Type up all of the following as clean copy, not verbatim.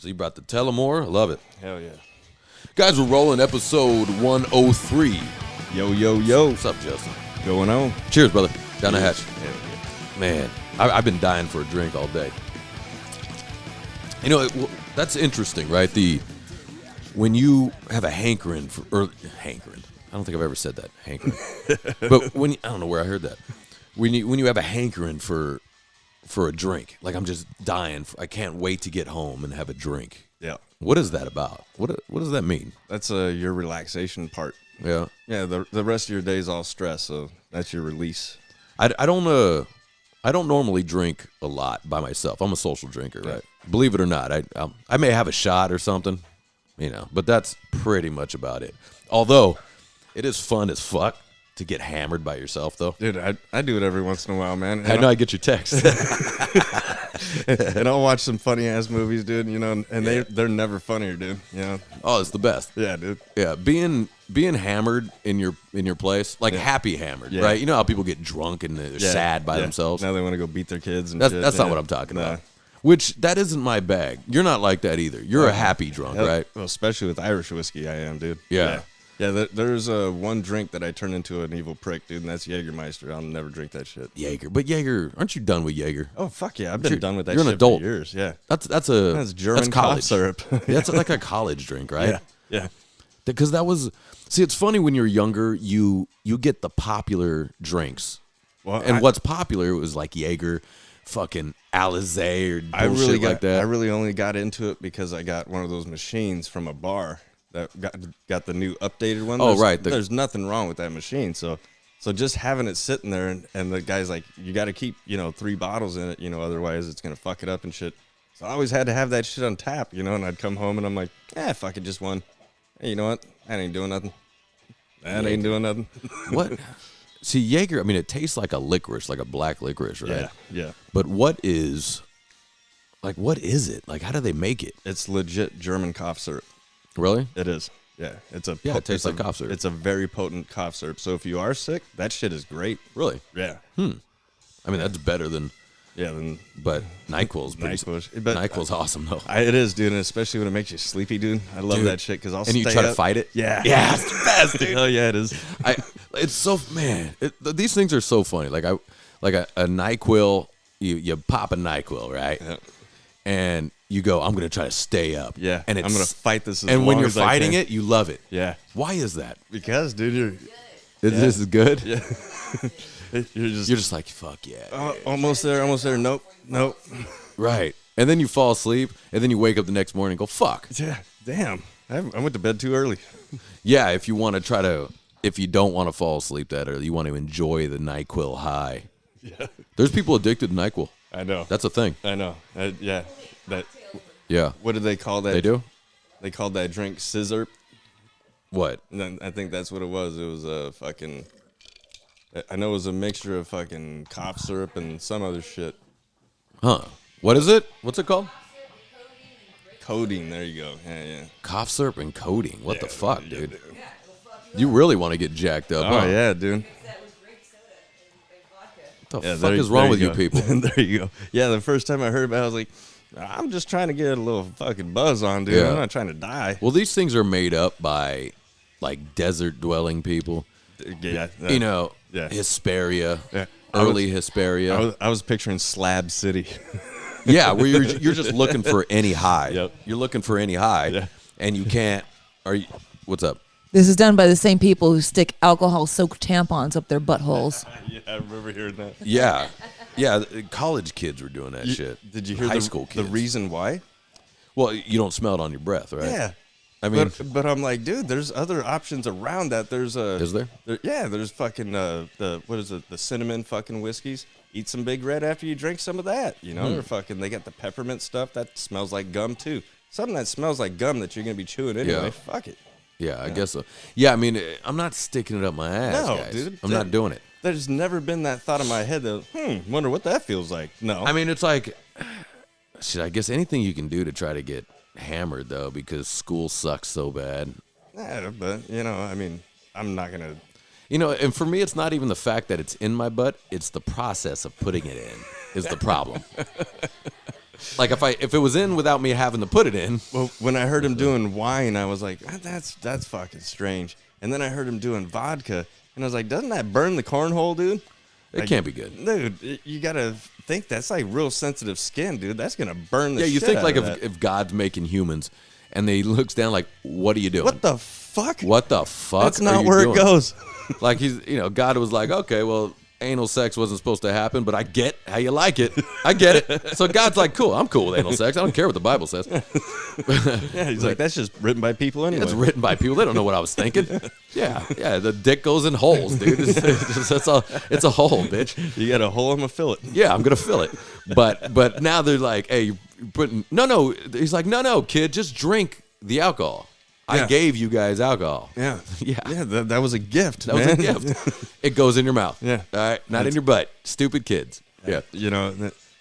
So you brought the Tullimore. I love it. Hell yeah. Guys, we're rolling episode 103. Yo, yo, yo. What's up, Justin? Going on? Cheers, brother. Down the hatch. Hell yeah. Man, I've been dying for a drink all day. You know, that's interesting, right? When you have a hankering for hankering. I don't think I've ever said that, hankering. But I don't know where I heard that. When you have a hankering for a drink, like I'm just dying. I can't wait to get home and have a drink. Yeah. What is that about? What does that mean? That's your relaxation part. Yeah. Yeah. The rest of your day's all stress, so that's your release. I don't normally drink a lot by myself. I'm a social drinker, right? Believe it or not, I may have a shot or something, but that's pretty much about it. Although it is fun as fuck to get hammered by yourself, though. Dude, I do it every once in a while, man. I know I get your text. And I'll watch some funny ass movies, dude. And they're never funnier, dude. Oh, it's the best. Yeah, dude. Yeah, being hammered in your place, like happy hammered, right? You know how people get drunk and they're sad by themselves. Now they want to go beat their kids and that's shit. That's not what I'm talking about. Which that isn't my bag. You're not like that either. You're a happy drunk, right? Well, especially with Irish whiskey, I am, dude. Yeah. There's one drink that I turn into an evil prick, dude, and that's Jägermeister. I'll never drink that shit. Jaeger, aren't you done with Jaeger? Oh fuck yeah, I've been done with that. You're shit an adult. For years. Yeah, that's German that's college cough syrup. That's like a college drink, right? Yeah. Because it's funny when you're younger, you get the popular drinks, what's popular was like Jaeger, fucking Alizé or bullshit like that. I really only got into it because I got one of those machines from a bar that got the new updated one. There's nothing wrong with that machine. So just having it sitting there and the guy's like, you got to keep 3 bottles in it, otherwise it's gonna fuck it up and shit. So I always had to have that shit on tap, and I'd come home and I'm like, fuck it, just one. Hey, you know what? That ain't doing nothing. Ain't doing nothing. What? See, Jaeger, I mean, it tastes like a licorice, like a black licorice, right? Yeah. But what is it? Like, how do they make it? It's legit German cough syrup. Really? It is. Yeah. It tastes like cough syrup. It's a very potent cough syrup. So if you are sick, that shit is great. Really? Yeah. I mean, that's better than... Yeah, but NyQuil's NyQuil's awesome though. It is, dude, and especially when it makes you sleepy, dude. I love that shit because I'll stay you try up. to fight it. Yeah, it's the best, dude. Hell yeah, it is. It's so these things are so funny. Like a NyQuil, you pop a NyQuil, right? Yeah. And you go, I'm gonna try to stay up. Yeah, and I'm gonna fight this. And when you're fighting it, you love it. Yeah. Why is that? Because, dude, This is good. Yeah. You're just like, fuck yeah. Almost there. Nope. Right. And then you fall asleep, and then you wake up the next morning and go, fuck. Yeah, damn. I went to bed too early. Yeah, if you don't want to fall asleep that early, you want to enjoy the NyQuil high. Yeah. There's people addicted to NyQuil. I know. That's a thing. I know. Yeah. Yeah. What do they call that? They do? They called that drink scissor. What? And then I think that's what it was. It was a fucking... I know it was a mixture of fucking cough syrup and some other shit. Huh. What is it? What's it called? Codeine. There you go. Yeah. Cough syrup and codeine. What the fuck, dude? You really want to get jacked up, Oh, huh? yeah, dude. What the fuck is wrong with you people? There you go. Yeah, the first time I heard about it, I was like, I'm just trying to get a little fucking buzz on, dude. Yeah. I'm not trying to die. Well, these things are made up by, like, desert-dwelling people. Yeah. Hesperia. Yeah. Early Hesperia. I was picturing Slab City. Yeah, where you're just looking for any high. Yep. You're looking for any high, and you can't. What's up? This is done by the same people who stick alcohol-soaked tampons up their buttholes. Yeah, I remember hearing that. Yeah. College kids were doing that shit. Did you hear high school kids? The reason why? Well, you don't smell it on your breath, right? Yeah. I mean, but I'm like, dude, there's other options around that. There's is there? There's fucking what is it? The cinnamon fucking whiskeys. Eat some Big Red after you drink some of that. Or fucking they got the peppermint stuff that smells like gum too. Something that smells like gum that you're gonna be chewing anyway. Yeah. Fuck it. Yeah, I guess so. Yeah, I mean, I'm not sticking it up my ass, No, guys. dude. I'm not doing it. There's never been that thought in my head that, wonder what that feels like. No. I mean, it's like, shit, I guess anything you can do to try to get hammered, though, because school sucks so bad. Yeah, but, I mean, I'm not going to. And for me, it's not even the fact that it's in my butt. It's the process of putting it in is the problem. Like if it was in without me having to put it in. Well, when I heard him doing wine, I was like, that's fucking strange. And then I heard him doing vodka, and I was like, doesn't that burn the cornhole, dude? It can't be good, dude. You gotta think that's like real sensitive skin, dude. That's gonna burn the shit. Yeah, you think out like of that. if God's making humans, and he looks down like, what are you doing? What the fuck? What the fuck? That's are not you where doing? it goes. Like God was like, okay, well, anal sex wasn't supposed to happen, but I get how you like it. I get it. So God's like, cool, I'm cool with anal sex. I don't care what the Bible says. Yeah, he's like, that's just written by people anyway. It's written by people. They don't know what I was thinking. Yeah, the dick goes in holes, dude. It's a hole, bitch. You got a hole, I'm gonna fill it. Yeah, I'm gonna fill it. But now they're like, hey, you're putting no. He's like, no, kid, just drink the alcohol. I gave you guys alcohol. Yeah. Yeah. That was a gift. That was a gift. It goes in your mouth. Yeah. All right. Not in your butt. Stupid kids. Yeah.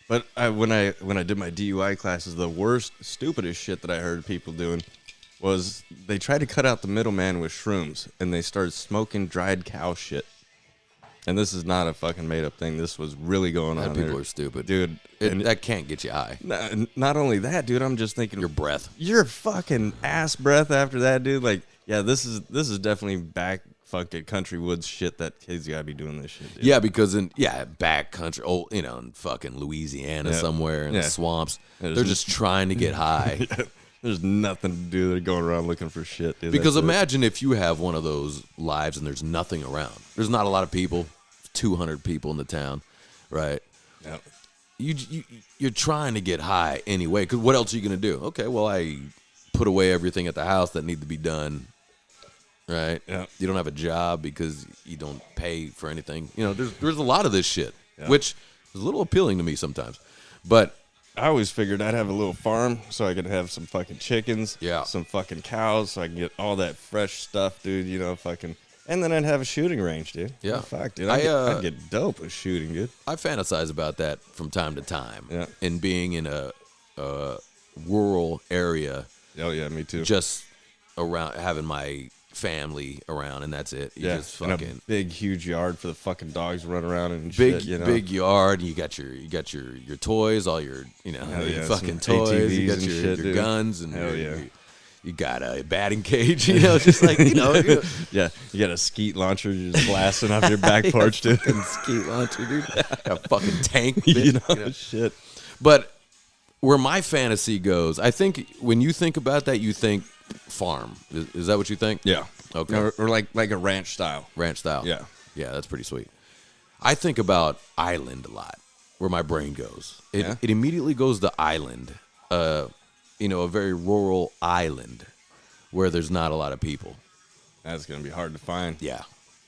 But when I did my DUI classes, the worst, stupidest shit that I heard people doing was they tried to cut out the middleman with shrooms, and they started smoking dried cow shit. And this is not a fucking made up thing. This was really going on. People are stupid, dude. That can't get you high. Not only that, dude. I'm just thinking Your breath. Your fucking ass breath after that, dude. Like, yeah, this is definitely back fucking country woods shit that kids gotta be doing this shit, dude. Yeah, because in back country, in fucking Louisiana somewhere in the swamps, they're just trying to get high. There's nothing to do. They're going around looking for shit, dude. Because imagine if you have one of those lives and there's nothing around. There's not a lot of people, 200 people in the town, right? Yeah. You're trying to get high anyway. Because what else are you going to do? Okay, well, I put away everything at the house that need to be done, right? Yeah. You don't have a job because you don't pay for anything. There's a lot of this shit, which is a little appealing to me sometimes. But I always figured I'd have a little farm so I could have some fucking chickens, some fucking cows, so I can get all that fresh stuff, dude. And then I'd have a shooting range, dude. Yeah, fuck, dude. I'd get dope with shooting, dude. I fantasize about that from time to time. Yeah, and being in a rural area. Oh yeah, me too. Just around having my family around, and that's it. You just fucking and a big huge yard for the fucking dogs to run around and big shit, big yard. You got your toys, all your your fucking toys. ATVs you got and your shit, guns and hell yeah. You got a batting cage, just like Yeah, you got a skeet launcher, you're just blasting off your back porch, dude. Skeet launcher, dude. A fucking tank, shit. But where my fantasy goes, I think when you think about that, you think farm. Is that what you think? Yeah. Okay. Or like a ranch style. Ranch style. Yeah. Yeah, that's pretty sweet. I think about island a lot, where my brain goes. It immediately goes to island. A very rural island where there's not a lot of people. That's gonna be hard to find. Yeah.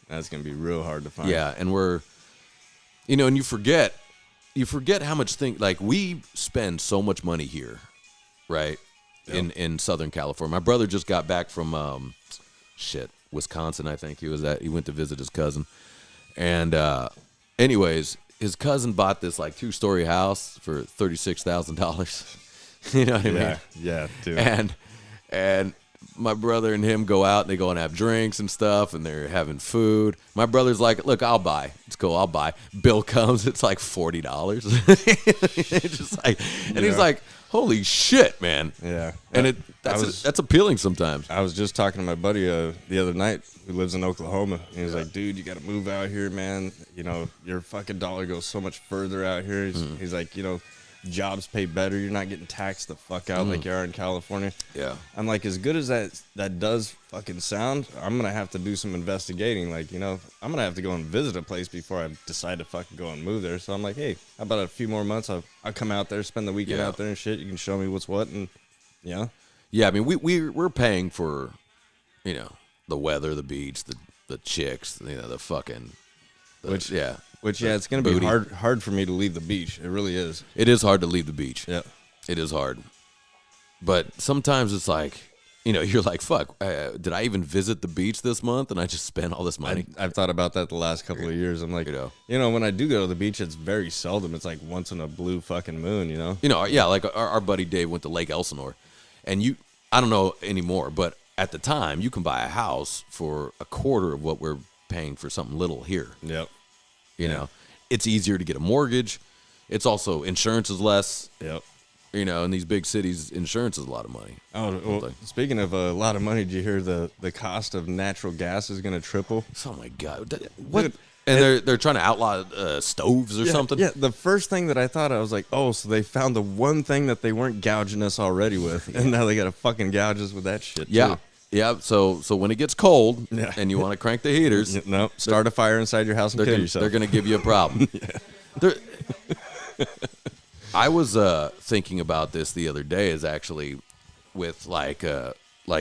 That's gonna be real hard to find. Yeah, and we're and you forget how much like we spend so much money here, right? Yep. In Southern California. My brother just got back from Wisconsin, I think he went to visit his cousin. And anyways, his cousin bought this like 2-story house for $36,000. You know what I mean? Yeah, dude. And my brother and him go out and they go and have drinks and stuff and they're having food. My brother's like, look, I'll buy. It's cool, I'll buy. Bill comes, it's like $40. He's like, holy shit, man. Yeah. And that's appealing sometimes. I was just talking to my buddy the other night who lives in Oklahoma. And he was like, dude, you got to move out here, man. Your fucking dollar goes so much further out here. He's like, jobs pay better. You're not getting taxed the fuck out like you are in California. Yeah. I'm like, as good as that does fucking sound, I'm going to have to do some investigating. Like, I'm going to have to go and visit a place before I decide to fucking go and move there. So I'm like, hey, how about a few more months? I'll come out there, spend the weekend out there and shit. You can show me what's what. And yeah. I mean, we're paying for, the weather, the beach, the chicks, the fucking, Which it's going to be hard for me to leave the beach. It really is. It is hard to leave the beach. Yeah. It is hard. But sometimes it's like, you're like, fuck, did I even visit the beach this month and I just spent all this money? I've thought about that the last couple of years. I'm like, when I do go to the beach, it's very seldom. It's like once in a blue fucking moon, like our buddy Dave went to Lake Elsinore. And I don't know anymore, but at the time, you can buy a house for a quarter of what we're paying for something little here. Yep. You know, it's easier to get a mortgage. It's also insurance is less. Yep. in these big cities, insurance is a lot of money. Oh, well, speaking of a lot of money, did you hear the cost of natural gas is going to triple? Oh my God! What? Dude, and they're trying to outlaw stoves or something. Yeah, the first thing that I thought, I was like, oh, so they found the one thing that they weren't gouging us already with, and now they got to fucking gouge us with that shit. Yeah. Too. Yeah, so when it gets cold and you want to crank the heaters, start a fire inside your house and kill yourself. They're going to give you a problem. I was thinking about this the other day, is actually with like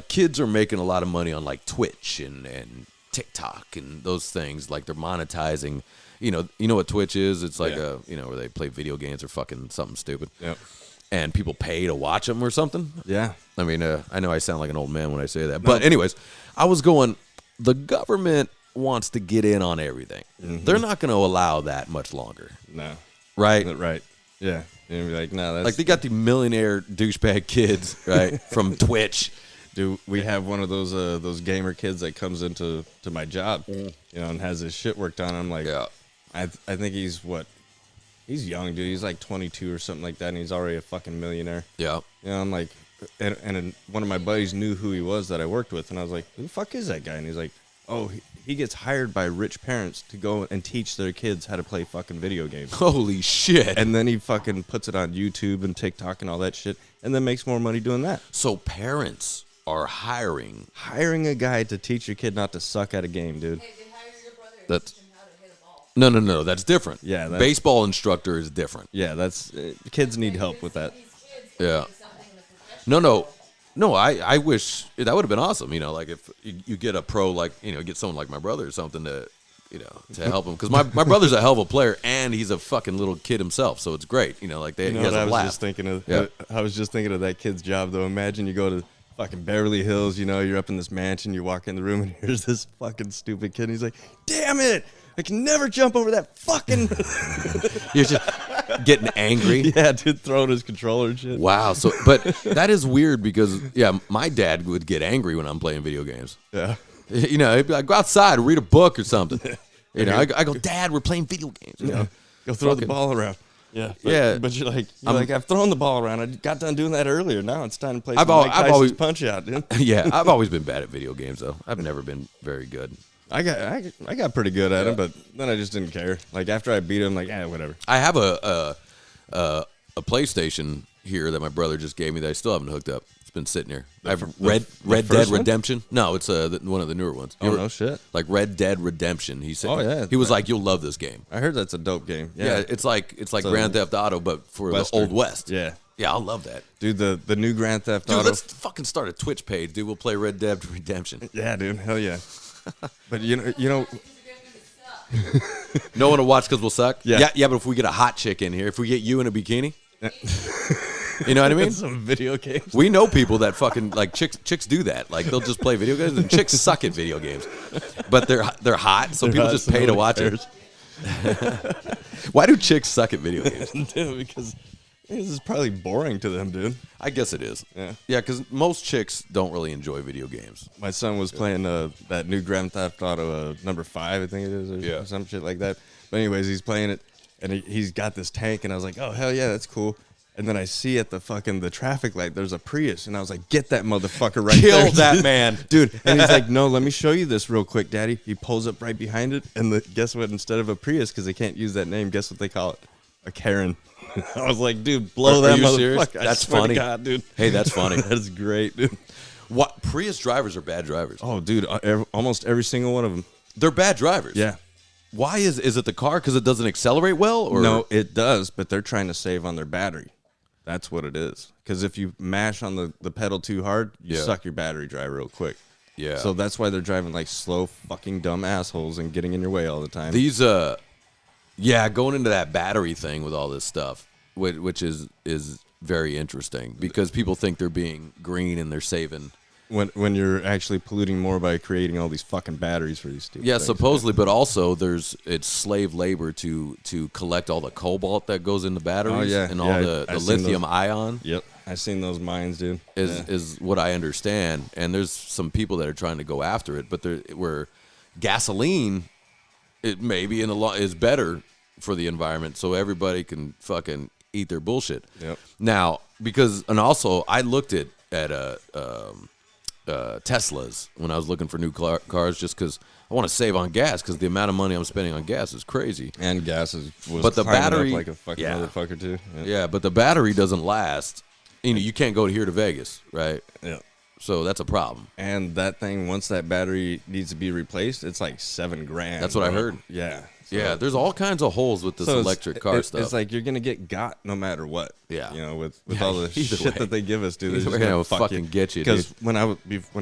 kids are making a lot of money on like Twitch and TikTok and those things. Like they're monetizing. You know what Twitch is? It's like where they play video games or fucking something stupid. Yep. And people pay to watch them or something. Yeah. I mean, I know I sound like an old man when I say that. But anyways, I was going, the government wants to get in on everything. Mm-hmm. They're not going to allow that much longer. No. Right? Right. Yeah. You'd be like, no, that's... Like, they got the millionaire douchebag kids, right, from Twitch. Dude, we have one of those gamer kids that comes into my job, and has his shit worked on. I'm like, I think he's what? He's young, dude. He's like 22 or something like that, and he's already a fucking millionaire. Yeah. I'm like, and one of my buddies knew who he was that I worked with, and I was like, who the fuck is that guy? And he's like, oh, he gets hired by rich parents to go and teach their kids how to play fucking video games. Holy shit. And then he fucking puts it on YouTube and TikTok and all that shit, and then makes more money doing that. So parents are hiring a guy to teach your kid not to suck at a game, dude. Hey, they hire your brother and That's... teach him how to hit a ball. No, that's different. Yeah, baseball instructor is different. Yeah, that's kids need help with that. Yeah. No, I wish that would have been awesome. Like if you get a pro, like get someone like my brother or something to help him, because my brother's a hell of a player and he's a fucking little kid himself, so it's great. He has a laugh. I was just thinking of that kid's job though. Imagine you go to fucking Beverly Hills, you're up in this mansion, you walk in the room and here's this fucking stupid kid and he's like, damn it, I can never jump over that fucking... You're just getting angry. Yeah, dude, throwing his controller and shit. Wow, but that is weird because, my dad would get angry when I'm playing video games. Yeah. He'd be like, go outside, read a book or something. I go, Dad, we're playing video games. Go throw the ball around. Yeah, but you're like, I've thrown the ball around. I got done doing that earlier. Now it's time to play some Mike Tyson's Punch-Out, dude. Yeah, I've always been bad at video games, though. I've never been very good. I got pretty good at it, but then I just didn't care. Like, after I beat him, like, whatever. I have a PlayStation here that my brother just gave me that I still haven't hooked up. It's been sitting here. I have Red Dead Redemption. No, it's one of the newer ones. No shit. Like Red Dead Redemption. He said. Oh yeah. He was like, "You'll love this game." I heard that's a dope game. Yeah, it's like Grand Theft Auto, but for Western. The Old West. Yeah. Yeah, I'll love that. Dude, the new Grand Theft Auto. Dude, let's fucking start a Twitch page, dude. We'll play Red Dead Redemption. Yeah, dude. Hell yeah. But you know. No one to watch because we'll suck. Yeah. But if we get a hot chick in here, if we get you in a bikini. You know what I mean? Some video games. We know people that fucking like chicks do that. Like they'll just play video games, and chicks suck at video games, but they're hot, so people just pay to watch it. Why do chicks suck at video games? Dude, because this is probably boring to them, dude. I guess it is. Yeah, because most chicks don't really enjoy video games. My son was playing that new Grand Theft Auto number 5, I think it is, or some shit like that. But anyways, he's playing it, and he's got this tank, and I was like, oh hell yeah, that's cool. And then I see at the traffic light, there's a Prius. And I was like, get that motherfucker right there. Kill that man. Dude. And he's like, no, let me show you this real quick, Daddy. He pulls up right behind it. And guess what? Instead of a Prius, because they can't use that name, guess what they call it? A Karen. I was like, dude, blow that motherfucker. That's funny. God, dude. Hey, that's funny. That's great, dude. What? Prius drivers are bad drivers. Oh, dude, almost every single one of them. They're bad drivers. Yeah. Why is it the car? Because it doesn't accelerate well? Or? No, it does, but they're trying to save on their battery. That's what it is. Because if you mash on the pedal too hard, you suck your battery dry real quick. Yeah. So that's why they're driving like slow fucking dumb assholes and getting in your way all the time. These, going into that battery thing with all this stuff, which is very interesting because people think they're being green and they're saving. When you're actually polluting more by creating all these fucking batteries for these stupid things. Supposedly, but also it's slave labor to collect all the cobalt that goes in the batteries and all the lithium ion. Yep, I've seen those mines, dude. Is what I understand, and there's some people that are trying to go after it, but where gasoline, it maybe is better for the environment, so everybody can fucking eat their bullshit. Yep. Now, and also I looked at Teslas when I was looking for new cars, just because I want to save on gas, because the amount of money I'm spending on gas is crazy. And gas was but the battery up like a fucking motherfucker too. Yeah, but the battery doesn't last. You can't go here to Vegas, right? Yeah. So that's a problem. And that thing, once that battery needs to be replaced, it's like $7,000. That's what I heard. Yeah. So, yeah, there's all kinds of holes with this electric car stuff. It's like you're gonna get no matter what. Yeah. With all the shit that they give us, dude. They're just gonna fucking get you. Because when I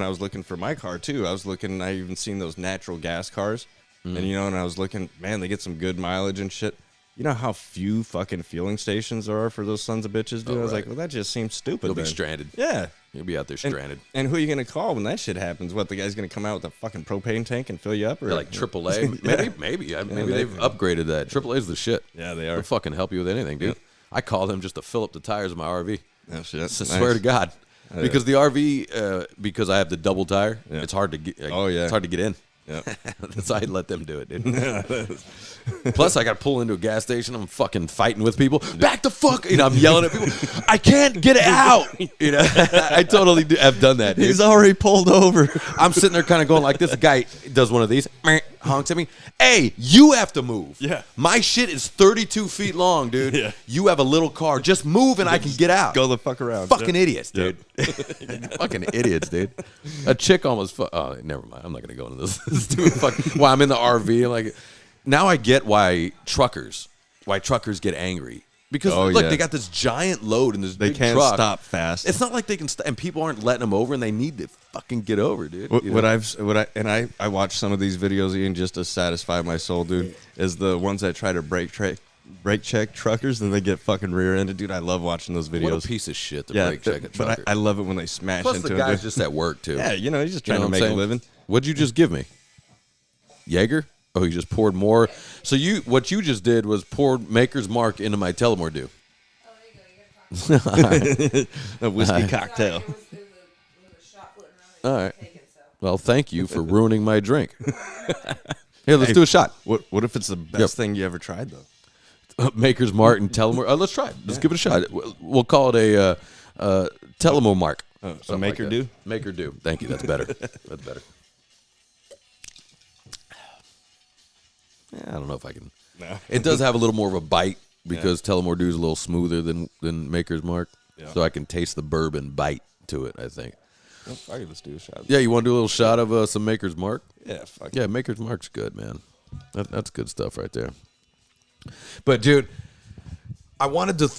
was looking for my car too, I even seen those natural gas cars, and and I was looking, man, they get some good mileage and shit. You know how few fucking fueling stations there are for those sons of bitches, dude? I was like, well, that just seems stupid. You'll be stranded. Yeah. You'll be out there stranded. And who are you going to call when that shit happens? What, the guy's going to come out with a fucking propane tank and fill you up? Or like AAA? Maybe they've upgraded that. AAA's the shit. Yeah, they are. They'll fucking help you with anything, dude. Yeah. I call them just to fill up the tires of my RV. Oh, shit. I swear to God. Because the RV, because I have the double tire, it's hard to get. It's hard to get in. Yeah. So I let them do it, dude. Plus, I got to pull into a gas station. I'm fucking fighting with people. Back the fuck! I'm yelling at people. I can't get it out. I totally have done that, dude. He's already pulled over. I'm sitting there kind of going like this. Guy does one of these, honks at me. Hey, you have to move. Yeah. My shit is 32 feet long, dude. Yeah. You have a little car. Just move and I can get out. Go the fuck around. Fucking idiots, dude. Fucking idiots, dude. A chick almost. Oh, never mind. I'm not gonna go into this. Why I'm in the RV. Like, now I get why truckers get angry. Because they got this giant load in this big truck. They can't stop fast. It's not like they can stop, and people aren't letting them over, and they need to fucking get over, dude. I watch some of these videos, Ian, just to satisfy my soul, dude. Is the ones that try to brake check truckers, and they get fucking rear-ended, dude. I love watching those videos. What a piece of shit to brake check a trucker. But I love it when they smash Plus into the it. guy's just at work too. Yeah, he's just trying to make a living. What'd you just give me? Jaeger? Oh, you just poured more. So what you just did was poured Maker's Mark into my Tullimore Dew. A whiskey cocktail. All right. Well, thank you for ruining my drink. Here, let's do a shot. What if it's the best thing you ever tried, though? Maker's Mark and Tullimore. Let's try it. Let's give it a shot. We'll call it a Tullimore Mark. So Maker Dew? Maker Dew. Thank you. That's better. That's better. I don't know if I can. No. It does have a little more of a bite because Tullimore Dew is a little smoother than Maker's Mark. Yeah. So I can taste the bourbon bite to it, I think. Well, fuck it, let's do a shot. Yeah, you want to do a little shot of some Maker's Mark? Yeah, fuck it. Yeah, Maker's Mark's good, man. That's good stuff right there. But, dude, I wanted to...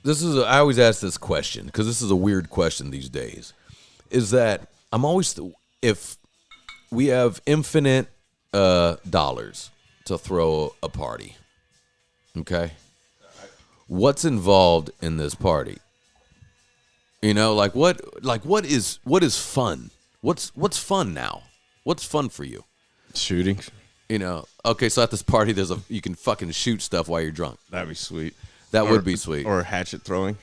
I always ask this question because this is a weird question these days. Is that I'm always... If we have infinite dollars to throw a party, okay? What's involved in this party? What is fun? What's fun now? What's fun for you? Shooting. Okay, so at this party you can fucking shoot stuff while you're drunk. That'd be sweet. That would be sweet. Or hatchet throwing.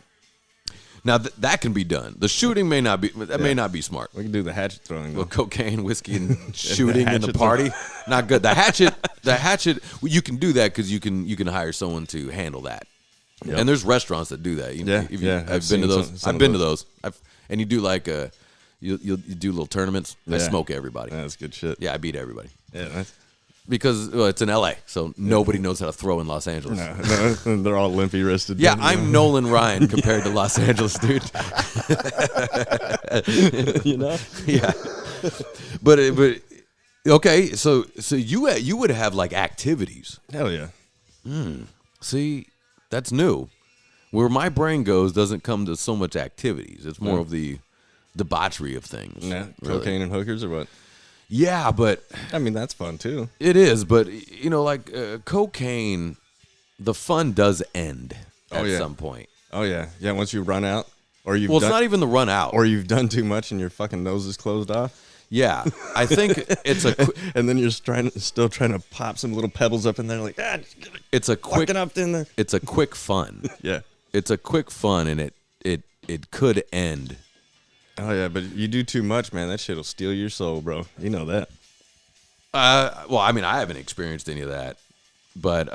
Now that can be done. The shooting may not be. That may not be smart. We can do the hatchet throwing. Well, cocaine, whiskey, and shooting in the party. Not good. The hatchet. You can do that because you can hire someone to handle that. Yep. And there's restaurants that do that. I've been to those. I've been to those. And you do like you do little tournaments. I smoke everybody. That's good shit. Yeah, I beat everybody. Yeah, that's. Because it's in L.A., so nobody knows how to throw in Los Angeles. No, they're all limpy wristed. Yeah, I'm Nolan Ryan compared to Los Angeles, dude. Yeah. But okay, so you would have like activities. Hell yeah. See, that's new. Where my brain goes doesn't come to so much activities. It's more of the debauchery of things. Yeah, cocaine and hookers or what? Yeah, but I mean that's fun too. It is, but cocaine, the fun does end at some point. Oh yeah, yeah. Once you run out, or you've it's not even the run out, or you've done too much and your fucking nose is closed off. Yeah, I think it's and then you're still trying to pop some little pebbles up in there, like it's a quick up in there. It's a quick fun. Yeah, it's a quick fun, and it could end. Oh yeah, but you do too much, man. That shit'll steal your soul, bro. You know that. Well, I mean, I haven't experienced any of that, but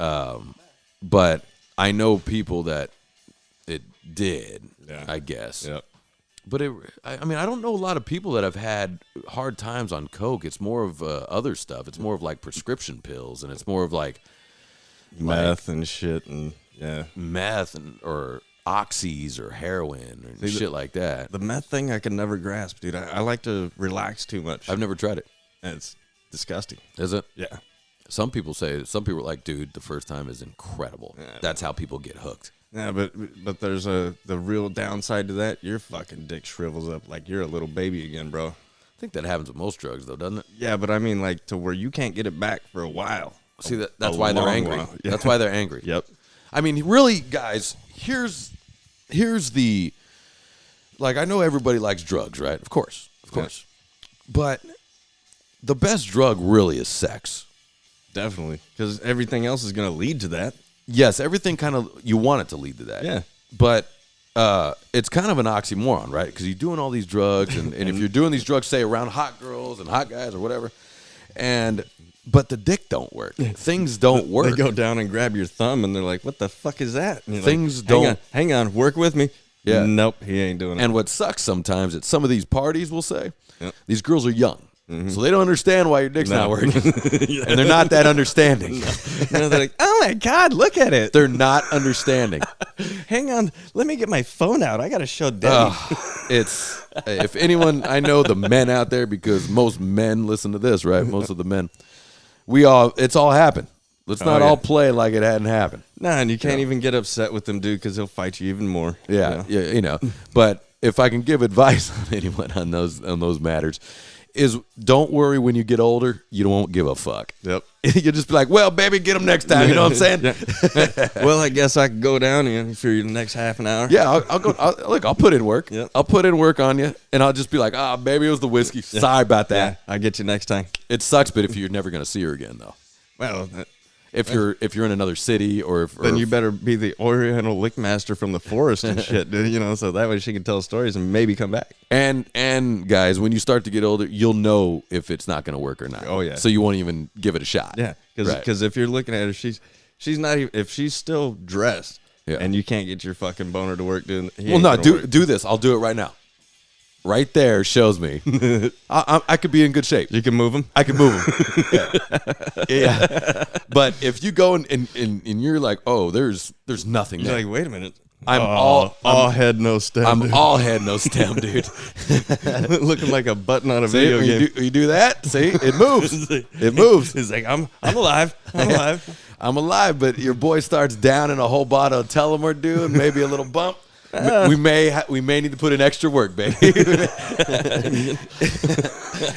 I know people that it did, Yeah. I guess. Yep. But I mean, I don't know a lot of people that have had hard times on coke. It's more of other stuff. It's more of like prescription pills, and it's more of like meth and shit, and meth or oxys or heroin or shit like that. The meth thing I can never grasp, dude. I like to relax too much. I've never tried it. And it's disgusting. Is it? Yeah. Some people are like, dude, the first time is incredible. Yeah. That's how people get hooked. Yeah, but there's the real downside to that. Your fucking dick shrivels up like you're a little baby again, bro. I think that happens with most drugs, though, doesn't it? Yeah, but I mean, like, to where you can't get it back for a while. See, that's why they're angry. Yeah. That's why they're angry. Yep. I mean, really, guys, here's the, like, I know everybody likes drugs, right? Of course. Yeah. But the best drug really is sex. Definitely, because everything else is going to lead to that. Yes, everything kind of, you want it to lead to that. Yeah. But it's kind of an oxymoron, right? Because you're doing all these drugs, and if you're doing these drugs, say, around hot girls and hot guys or whatever, but the dick don't work. Things don't work. They go down and grab your thumb, and they're like, what the fuck is that? And you're Things like, don't. Hang on, work with me. Yeah. Nope, he ain't doing it. And what sucks sometimes at some of these parties, we'll say, Yep. these girls are young. Mm-hmm. So they don't understand why your dick's not working. Yeah. And they're not that understanding. They're like, oh my God, look at it. They're not understanding. Hang on, let me get my phone out. I got to show Debbie. If anyone, I know the men out there, because most men listen to this, right? Most of the men. It's all happened. Let's not all play like it hadn't happened. Nah, and you can't even get upset with them, dude, because he'll fight you even more. Yeah, But if I can give advice on anyone on those matters, is don't worry when you get older. You won't give a fuck. Yep. You'll just be like, well, baby, get them next time. You know what I'm saying? Well, I guess I can go down in for the next half an hour. Yeah, I'll go. I'll put in work. Yep. I'll put in work on you, and I'll just be like, baby, it was the whiskey. Sorry about that. Yeah, I'll get you next time. It sucks, but if you're never going to see her again, though. Well, If you're in another city, then you better be the Oriental Lickmaster from the forest and shit, dude, so that way she can tell stories and maybe come back. And guys, when you start to get older, you'll know if it's not going to work or not. Oh yeah. So you won't even give it a shot. Yeah, because if you're looking at her, she's not even, if she's still dressed, and you can't get your fucking boner to work, dude. Well, no, do this. I'll do it right now. Right there shows me I could be in good shape. You can move them. I can move them. Yeah. But if you go and you're like, oh, there's nothing You're there. like, wait a minute. I'm all head, no stem. I'm dude. all head, no stem, dude. Looking like a button on a See, video game. you do that, see, it moves. It moves. He's like, I'm alive. I'm alive. I'm alive, but your boy starts down in a whole bottle of Tullimore Dew and maybe a little bump. We may need to put in extra work, baby.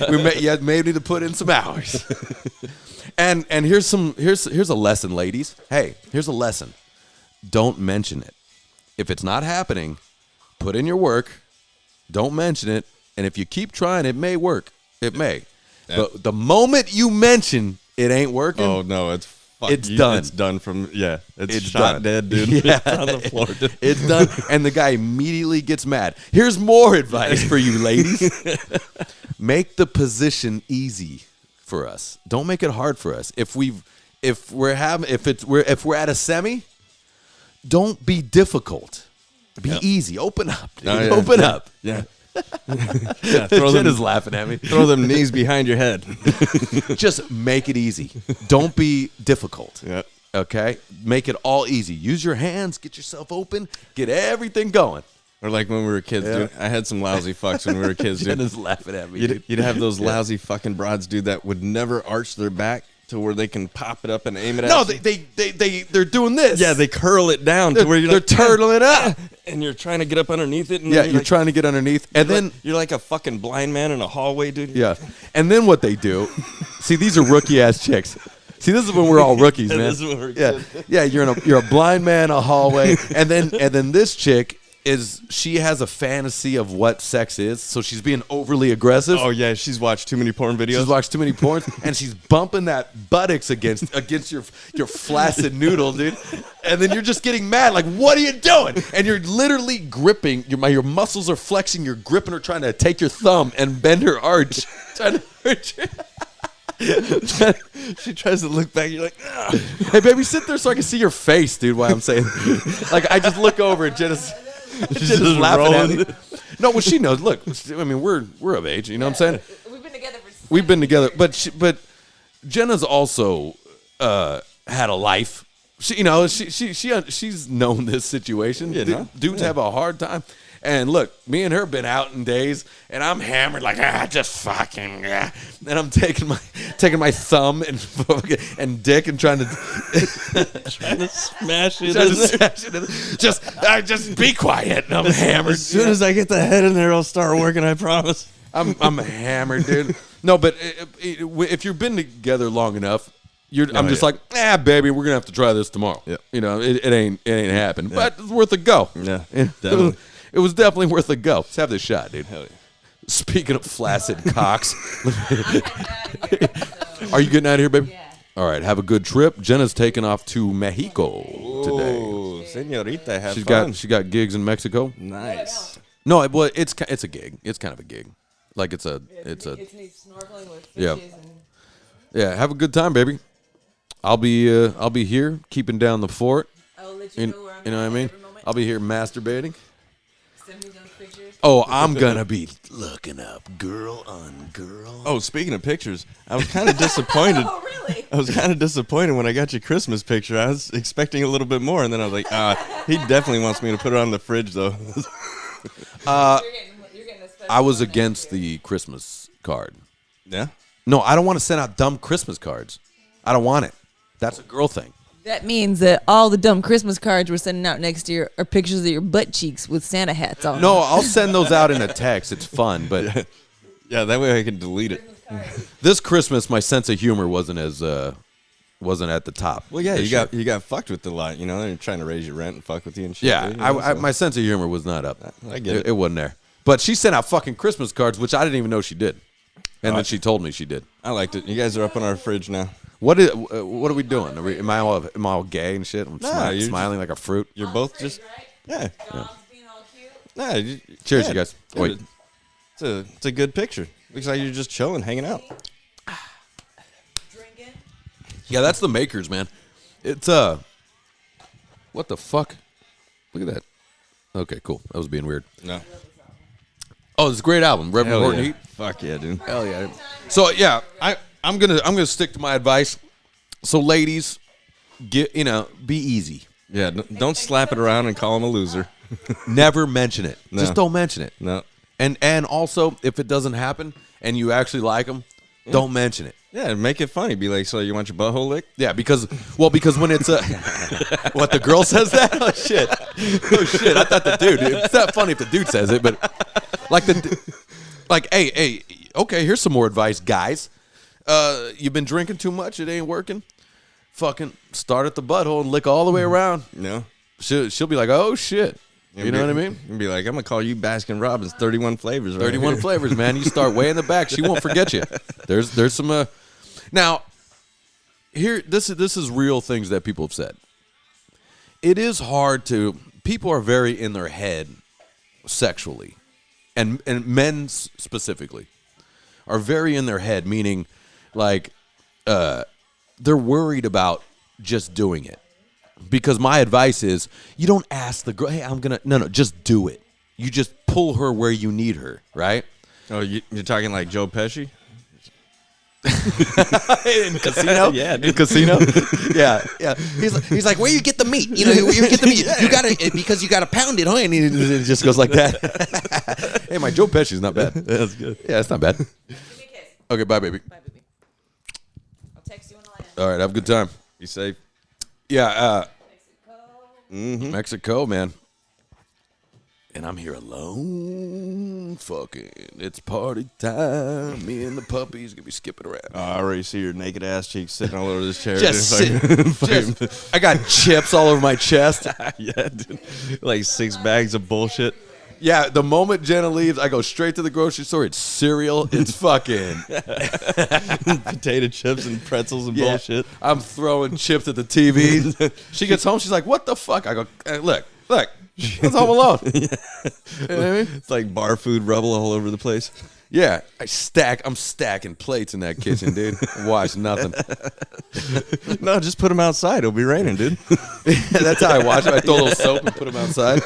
we may need to put in some hours. And here's a lesson, ladies. Hey, here's a lesson. Don't mention it. If it's not happening, put in your work. Don't mention it. And if you keep trying, it may work. It may. But the moment you mention it ain't working, oh no, it's done. It's done from It's done. shot dead, dude. Yeah. It's on the floor, dude. It's done, and the guy immediately gets mad. Here's more advice for you ladies: make the position easy for us. Don't make it hard for us. If we're at a semi, don't be difficult. Be easy. Open up. Dude. Oh, yeah. Open up. Yeah. Jen is laughing at me. Throw them knees behind your head. Just make it easy. Don't be difficult. Yeah. Okay? Make it all easy. Use your hands. Get yourself open. Get everything going. Or like when we were kids, dude. I had some lousy fucks when we were kids, dude. Jen is laughing at me. You'd have those lousy fucking broads, dude, that would never arch their back to where they can pop it up and aim it at you. No, they're doing this. Yeah, they curl it down to where they're turtling up. and you're trying to get up underneath it. And Yeah, you're trying to get underneath. And then you're like a fucking blind man in a hallway, dude. yeah. And then what they do, see, these are rookie-ass chicks. See, this is when we're all rookies, man. This is when we're Yeah, kids. yeah. You're a blind man in a hallway, and then this chick she has a fantasy of what sex is, so she's being overly aggressive. Oh yeah, she's watched too many porn videos. She's watched too many porns, and she's bumping that buttocks against your flaccid noodle, dude. And then you're just getting mad, like, what are you doing? And you're literally gripping. Your muscles are flexing. You're gripping her, trying to take your thumb and bend her arch, trying to hurt you. She tries to look back. You're like, ah. Hey, baby, sit there so I can see your face, dude. While I'm saying, like, I just look over and Jenna's just laughing at me. No, well, she knows. Look, I mean, we're of age. You know what I'm saying? We've been together, but Jenna's also had a life. She's known this situation. Dudes have a hard time. And look, me and her been out in days, and I'm hammered like just fucking and I'm taking my thumb and dick and trying to smash it. Just be quiet. And I'm hammered. As soon as I get the head in there, I'll start working. I promise. I'm hammered, dude. No, but if you've been together long enough, I'm just like, baby, we're gonna have to try this tomorrow. Yeah. It ain't happening, but it's worth a go. Yeah, definitely. It was definitely worth a go. Let's have this shot, dude. Hell yeah. Speaking of flaccid cocks, are you getting out of here, baby? Yeah. All right, have a good trip. Jenna's taking off to Mexico today. Oh, señorita, have fun. She got gigs in Mexico. Nice. No, well, it's a gig. It's kind of a gig. Like it's neat snorkeling with fishes. Yeah. Have a good time, baby. I'll be here keeping down the fort. I'll let you know where I'm. You know what I mean? I'll be here masturbating. Send me those pictures. Oh, I'm gonna be looking up girl on girl. Oh, speaking of pictures, I was kind of disappointed. Oh, really? I was kind of disappointed when I got your Christmas picture. I was expecting a little bit more, and then I was like, he definitely wants me to put it on the fridge, though. You're getting a special I was against the Christmas card. Yeah? No, I don't want to send out dumb Christmas cards. I don't want it. That's a girl thing. That means that all the dumb Christmas cards we're sending out next year are pictures of your butt cheeks with Santa hats on. No, I'll send those out in a text. It's fun, but yeah, that way I can delete it. This Christmas, my sense of humor wasn't at the top. Well, yeah, you got fucked with a lot. They're trying to raise your rent and fuck with you and shit. Yeah, my sense of humor was not up. I get it. It wasn't there. But she sent out fucking Christmas cards, which I didn't even know she did, and then she told me she did. I liked it. You guys are up on our fridge now. What are we doing? Am I all gay and shit? I'm smiling like a fruit. You're both just right? Yeah. Nah, cheers, you guys. Wait, it's a good picture. Looks like you're just chilling, hanging out. Drinking. Yeah, that's the Makers, man. It's what the fuck? Look at that. Okay, cool. That was being weird. No. Oh, it's a great album. Reverend Horton Heat. Fuck yeah, dude. Hell yeah. So yeah, I'm gonna stick to my advice. So ladies, be easy. Yeah, don't slap it around and call him a loser. Never mention it. No. Just don't mention it. No. And also, if it doesn't happen and you actually like them, don't mention it. Yeah, make it funny. Be like, so you want your butthole licked? Yeah, because when it's what, the girl says that? Oh shit! I thought the dude. It's not funny if the dude says it, but hey, okay. Here's some more advice, guys. You've been drinking too much. It ain't working. Fucking start at the butthole and lick all the way around. No. She'll be like, oh shit. You know what I mean? And be like, I'm gonna call you Baskin Robbins. 31 flavors. Right 31 here. flavors, man. You start way in the back. She won't forget you. There's some. Now, here this is real things that people have said. It is hard to. People are very in their head sexually, and men specifically are very in their head. Meaning, like, they're worried about just doing it. Because my advice is, you don't ask the girl, hey, no, just do it. You just pull her where you need her, right? Oh, you're talking like Joe Pesci? In Casino? Yeah, in Casino? Yeah. He's like, where you get the meat? Where you get the meat? You got it because you got to pound it, huh? And it just goes like that. Hey, my Joe Pesci's not bad. That's good. Yeah, it's not bad. Give me a kiss. Okay, bye, baby. Bye, baby. I'll text you when I land. All right, have a good time. Be safe. Yeah, Mexico. Mexico, man. And I'm here alone. Fucking, it's party time. Me and the puppies gonna be skipping around. I already see your naked ass cheeks sitting all over this chair. I got chips all over my chest. Yeah, dude. Like 6 bags of bullshit. Yeah, the moment Jenna leaves, I go straight to the grocery store. It's cereal. It's fucking potato chips and pretzels and bullshit. I'm throwing chips at the TV. She gets home. She's like, "What the fuck?" I go, hey, "Look, it's Home Alone." Yeah. You know what I mean? It's like bar food rubble all over the place. Yeah, I'm stacking plates in that kitchen, dude. Wash nothing. No, just put them outside. It'll be raining, dude. That's how I wash them. I throw a little soap and put them outside.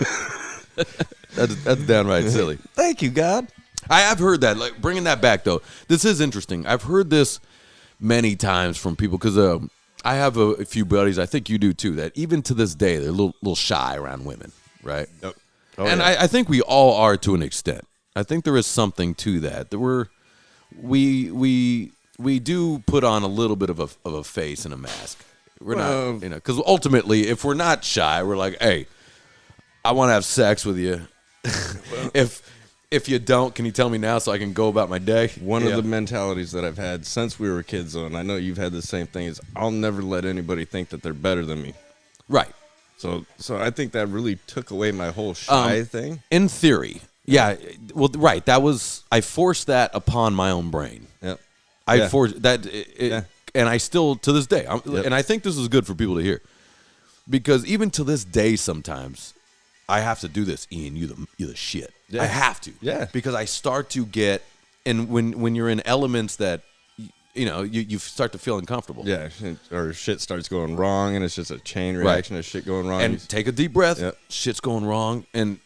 That's downright silly. Thank you, God. I have heard that. Like, bringing that back, though, this is interesting. I've heard this many times from people because I have a few buddies, I think you do too, that even to this day, they're a little shy around women, right? Yep. And yeah. I think we all are to an extent. I think there is something to that. We do put on a little bit of a face and a mask. We're not, because ultimately, if we're not shy, we're like, hey, I want to have sex with you. If you don't, can you tell me now so I can go about my day? One of the mentalities that I've had since we were kids, though, and I know you've had the same thing, is I'll never let anybody think that they're better than me. Right. So I think that really took away my whole shy thing. In theory. Yeah, well, right. I forced that upon my own brain. Yep. I forced that, and I still, to this day, and I think this is good for people to hear, because even to this day, sometimes I have to do this. Ian, you the shit. Yeah. I have to. Yeah. Because I start to get, and when you're in elements that, you start to feel uncomfortable. Yeah, or shit starts going wrong, and it's just a chain reaction of shit going wrong. And take a deep breath. Yep. Shit's going wrong, and.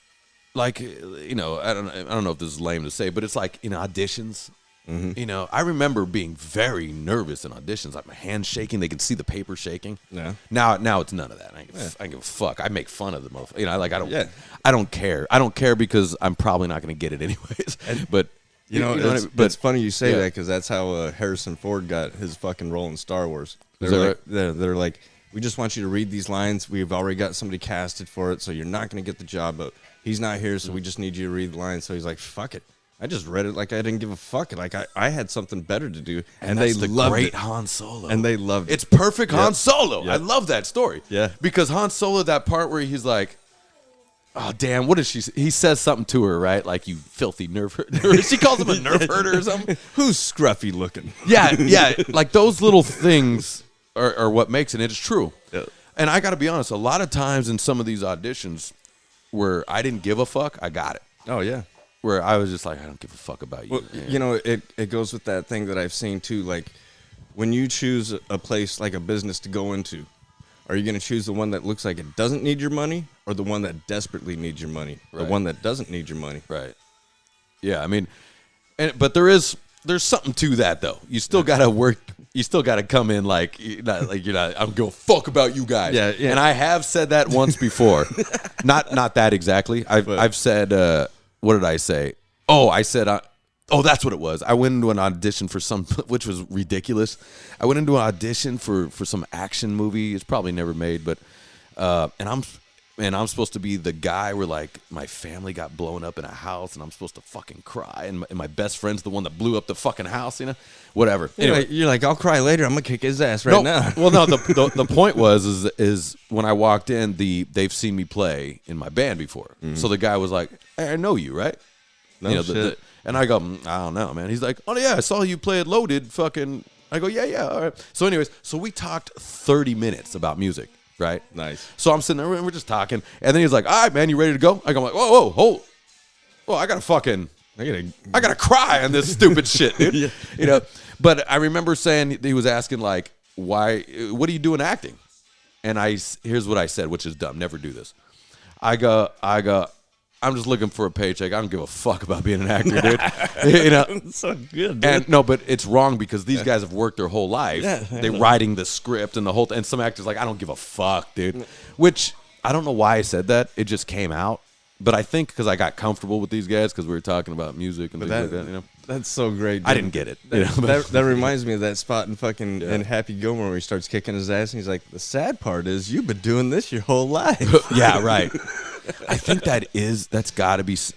Like, I don't know if this is lame to say, but it's like in auditions, I remember being very nervous in auditions, like my hands shaking. They can see the paper shaking. Yeah. Now it's none of that. I don't give a fuck. I make fun of the motherfucker. I don't care. I don't care because I'm probably not going to get it anyways. But it's funny you say that because that's how Harrison Ford got his fucking role in Star Wars. They're like, we just want you to read these lines. We've already got somebody casted for it, so you're not going to get the job, but he's not here, so we just need you to read the lines. So he's like, fuck it. I just read it like I didn't give a fuck. Like I had something better to do. And they loved great Han Solo. And they loved it. It's perfect Han Solo. Yep. I love that story. Yeah. Because Han Solo, that part where he's like, oh, damn, what is she? He says something to her, right? Like, you filthy nerf herder. She calls him a nerf herder or something. Who's scruffy looking? Yeah. Like, those little things are what makes it. It's true. Yeah. And I got to be honest, a lot of times in some of these auditions where I didn't give a fuck, I got it. Oh, yeah. Where I was just like, I don't give a fuck about you. Well, it goes with that thing that I've seen, too. Like, when you choose a place, like a business to go into, are you going to choose the one that looks like it doesn't need your money or the one that desperately needs your money? Right. The one that doesn't need your money. Right. Yeah, I mean, but there's something to that, though. You still got to work. You still got to come in like you're not. I don't give a fuck about you guys. Yeah. And I have said that once before. not that exactly. I've said. What did I say? Oh, I said. That's what it was. I went into an audition for which was ridiculous. I went into an audition for some action movie. It's probably never made, but and I'm supposed to be the guy where like my family got blown up in a house, and I'm supposed to fucking cry, and my best friend's the one that blew up the fucking house, whatever. Anyway, you're like, I'll cry later. I'm gonna kick his ass right now. Well, no, the point was when I walked in, they've seen me play in my band before, so the guy was like, hey, I know you, right? No shit. And I go, I don't know, man. He's like, oh yeah, I saw you play at Loaded. Fucking. I go, yeah, all right. So anyways, we talked 30 minutes about music. Right? Nice. So I'm sitting there and we're just talking. And then he's like, all right, man, you ready to go? I go, like, whoa, hold. Oh, I gotta cry on this stupid shit, dude. Yeah. But I remember saying, he was asking like, what do you do in acting? And here's what I said, which is dumb. Never do this. I go, I'm just looking for a paycheck. I don't give a fuck about being an actor, dude. It's so good, dude. And no, but it's wrong because these guys have worked their whole life. Yeah, they're writing the script and and some actors like, I don't give a fuck, dude. Which I don't know why I said that. It just came out. But I think because I got comfortable with these guys because we were talking about music and things like that, That's so great, dude. I didn't get it. That reminds me of that spot in fucking in Happy Gilmore where he starts kicking his ass and he's like, the sad part is you've been doing this your whole life. Yeah, right. I think that's got to be is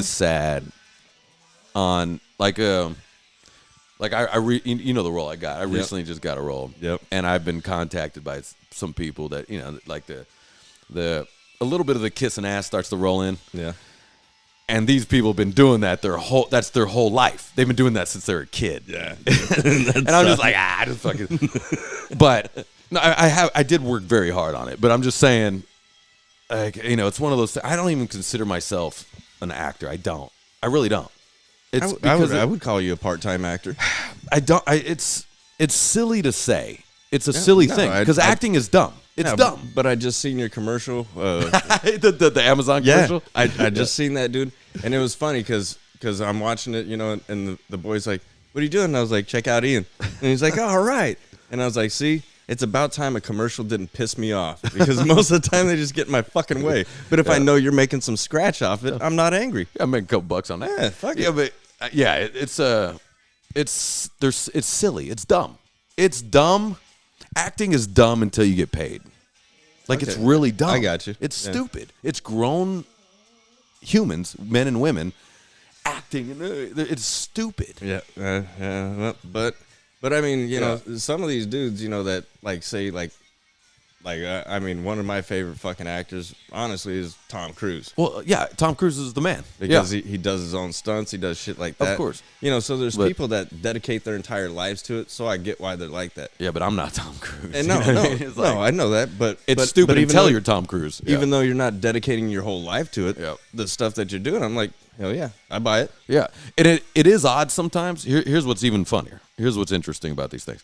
sad on like you know the role I got. I recently just got a role. Yep. And I've been contacted by some people that like the a little bit of the kissing ass starts to roll in. Yeah. And these people have been doing that that's their whole life. They've been doing that since they were a kid. Yeah. And I'm just like, just fucking. But no, I did work very hard on it. But I'm just saying, like, it's one of those things. I don't even consider myself an actor. I don't. I really don't. I would call you a part-time actor. It's silly to say. It's a silly thing because acting is dumb. It's dumb. But I just seen your commercial. The Amazon commercial? I just seen that, dude. And it was funny because I'm watching it, and the boy's like, what are you doing? And I was like, check out Ian. And he's like, oh, all right. And I was like, see, it's about time a commercial didn't piss me off because most of the time they just get in my fucking way. But if I know you're making some scratch off it, I'm not angry. I'm making a couple bucks on that. Yeah, fuck it. Yeah, but it's silly. It's dumb. It's dumb. Acting is dumb until you get paid. Like, it's really dumb. I got you. It's stupid. It's grown humans, men and women, acting. It's stupid. Yeah. But I mean, some of these dudes, that say I mean, one of my favorite fucking actors, honestly, is Tom Cruise. Well, yeah, Tom Cruise is the man. Because he does his own stunts. He does shit like that. Of course. So there's people that dedicate their entire lives to it, so I get why they're like that. Yeah, but I'm not Tom Cruise. And no, I know that, but it's stupid until you're Tom Cruise. Even though you're not dedicating your whole life to it, the stuff that you're doing, I'm like, hell yeah, I buy it. Yeah, and it is odd sometimes. Here's what's even funnier. Here's what's interesting about these things.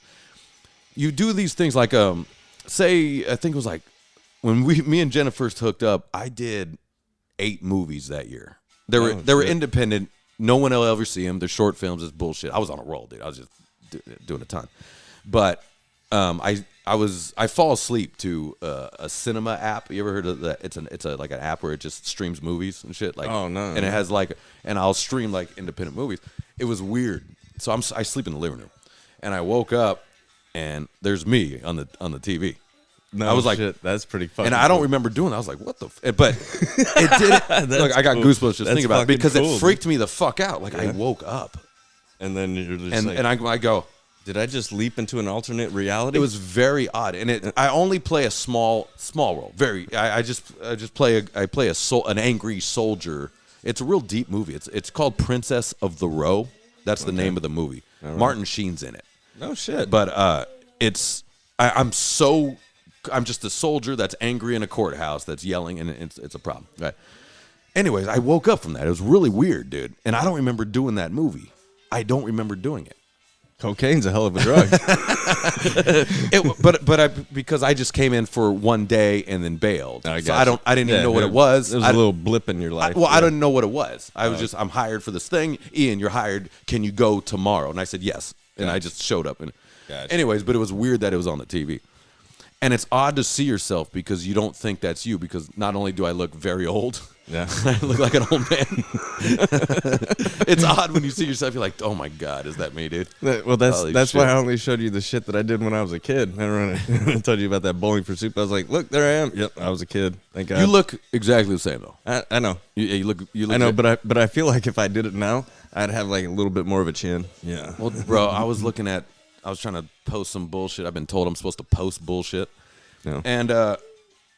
You do these things like, say, I think it was like, when me and Jenna first hooked up, I did 8 movies that year. They were independent. No one will ever see them. They're short films. It's bullshit. I was on a roll, dude. I was just doing a ton. But I fall asleep to a cinema app. You ever heard of that? It's like an app where it just streams movies and shit. Like, oh no. And it has and I'll stream like independent movies. It was weird. So I sleep in the living room, and I woke up, and there's me on the TV. No, I was like, shit, that's pretty funny. And I don't remember doing that. I was like, what the but it did. Look, I got goosebumps just thinking about it because it freaked me the fuck out. Like, I woke up. And then you're just and I go, did I just leap into an alternate reality? It was very odd. And I only play a small role. I play an angry soldier. It's a real deep movie. It's called Princess of the Row. That's the name of the movie. Right. Martin Sheen's in it. No shit. But I'm just a soldier that's angry in a courthouse that's yelling, and it's a problem. Right. Anyways, I woke up from that. It was really weird, dude. And I don't remember doing that movie. I don't remember doing it. Cocaine's a hell of a drug. Because I just came in for one day and then bailed. I didn't even know what it was. There was a little blip in your life. I didn't know what it was. I was I'm hired for this thing. Ian, you're hired. Can you go tomorrow? And I said yes. And I just showed up. And anyways, but it was weird that it was on the TV. And it's odd to see yourself because you don't think that's you, because not only do I look very old, I look like an old man. It's odd when you see yourself, you're like, oh my God, is that me, dude? Well, that's why I only showed you the shit that I did when I was a kid. I told you about that bowling for soup. I was like, look, there I am. Yep, I was a kid. Thank God. You look exactly the same, though. I know. You look I know, but I feel like if I did it now, I'd have like a little bit more of a chin. Yeah. Well, bro, I was trying to post some bullshit. I've been told I'm supposed to post bullshit. No. And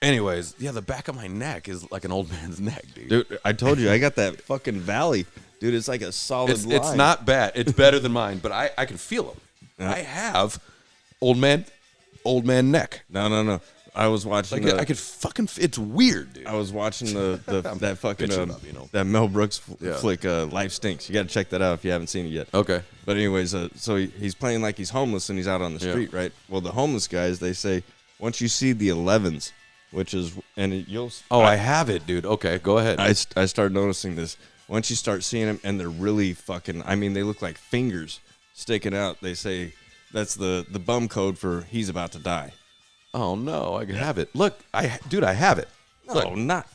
anyways, the back of my neck is like an old man's neck, dude. Dude, I told you, I got that fucking valley. Dude, it's like a solid line. It's not bad. It's better than mine, but I can feel them. Yeah. I have old man neck. No. I was watching I could fucking it's weird, dude. I was watching that fucking that Mel Brooks flick Life Stinks. You got to check that out if you haven't seen it yet. Okay. But anyways, so he's playing like he's homeless and he's out on the street, right? Well, the homeless guys, they say once you see the 11s, which is I have it, dude. Okay, go ahead. I started noticing this. Once you start seeing them and they're really fucking, I mean, they look like fingers sticking out. They say that's the bum code for he's about to die. Oh no, I have it. Look, I have it. No,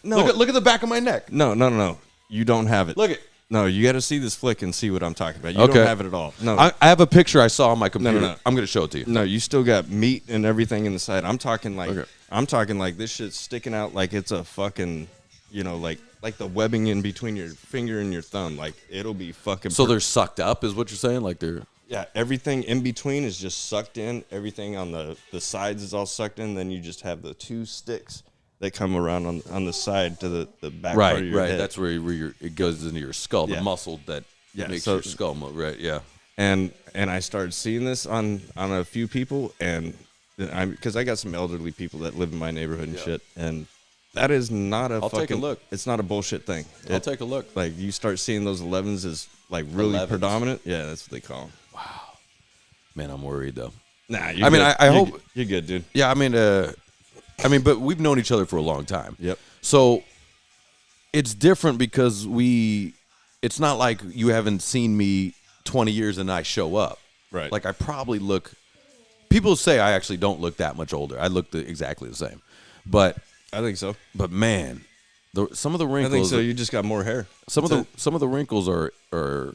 Look at the back of my neck. No. You don't have it. Look at. No, you got to see this flick and see what I'm talking about. You don't have it at all. No, I have a picture I saw on my computer. No. I'm going to show it to you. No, you still got meat and everything in the side. I'm talking like this shit's sticking out like it's a fucking, like the webbing in between your finger and your thumb. Like it'll be fucking. So they're sucked up, is what you're saying? Like they're. Yeah, everything in between is just sucked in. Everything on the sides is all sucked in. Then you just have the 2 sticks that come around on the side to the back part of your head. That's where it goes into your skull, the muscle that makes your skull move. Right, yeah. And I started seeing this on a few people, and because I got some elderly people that live in my neighborhood and shit, and that is not a I'll take a look. It's not a bullshit thing. I'll take a look. Like you start seeing those 11s as like really 11s. predominant. Yeah, that's what they call them. Wow, man, I'm worried though. Nah, I mean, I hope you're good, dude. Yeah, I mean, but we've known each other for a long time. Yep. So it's different because it's not like you haven't seen me 20 years and I show up. Right. Like I probably look. People say I actually don't look that much older. I look exactly the same, but I think so. But man, some of the wrinkles. I think so. You just got more hair. Some of the wrinkles are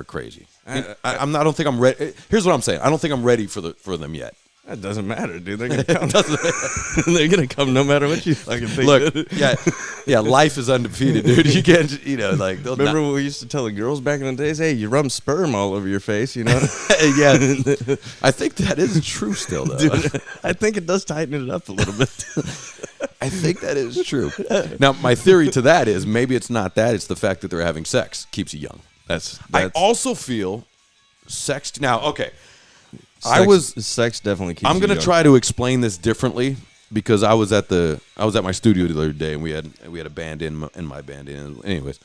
crazy. I don't think I'm ready. Here's what I'm saying. I don't think I'm ready for them yet. That doesn't matter, dude. They're gonna come. They're gonna come no matter what you fucking think. Look, yeah. Life is undefeated, dude. You can't, like. Remember what we used to tell the girls back in the days? Hey, you rub sperm all over your face, you know? Yeah. I think that is true still, though. Dude, I think it does tighten it up a little bit. I think that is true. Now, my theory to that is maybe it's not that; it's the fact that they're having sex keeps you young. That's I also feel sex. Now, okay. Sex definitely keeps I'm going to try to explain this differently because I was at my studio the other day and we had a band in my band in. Anyways,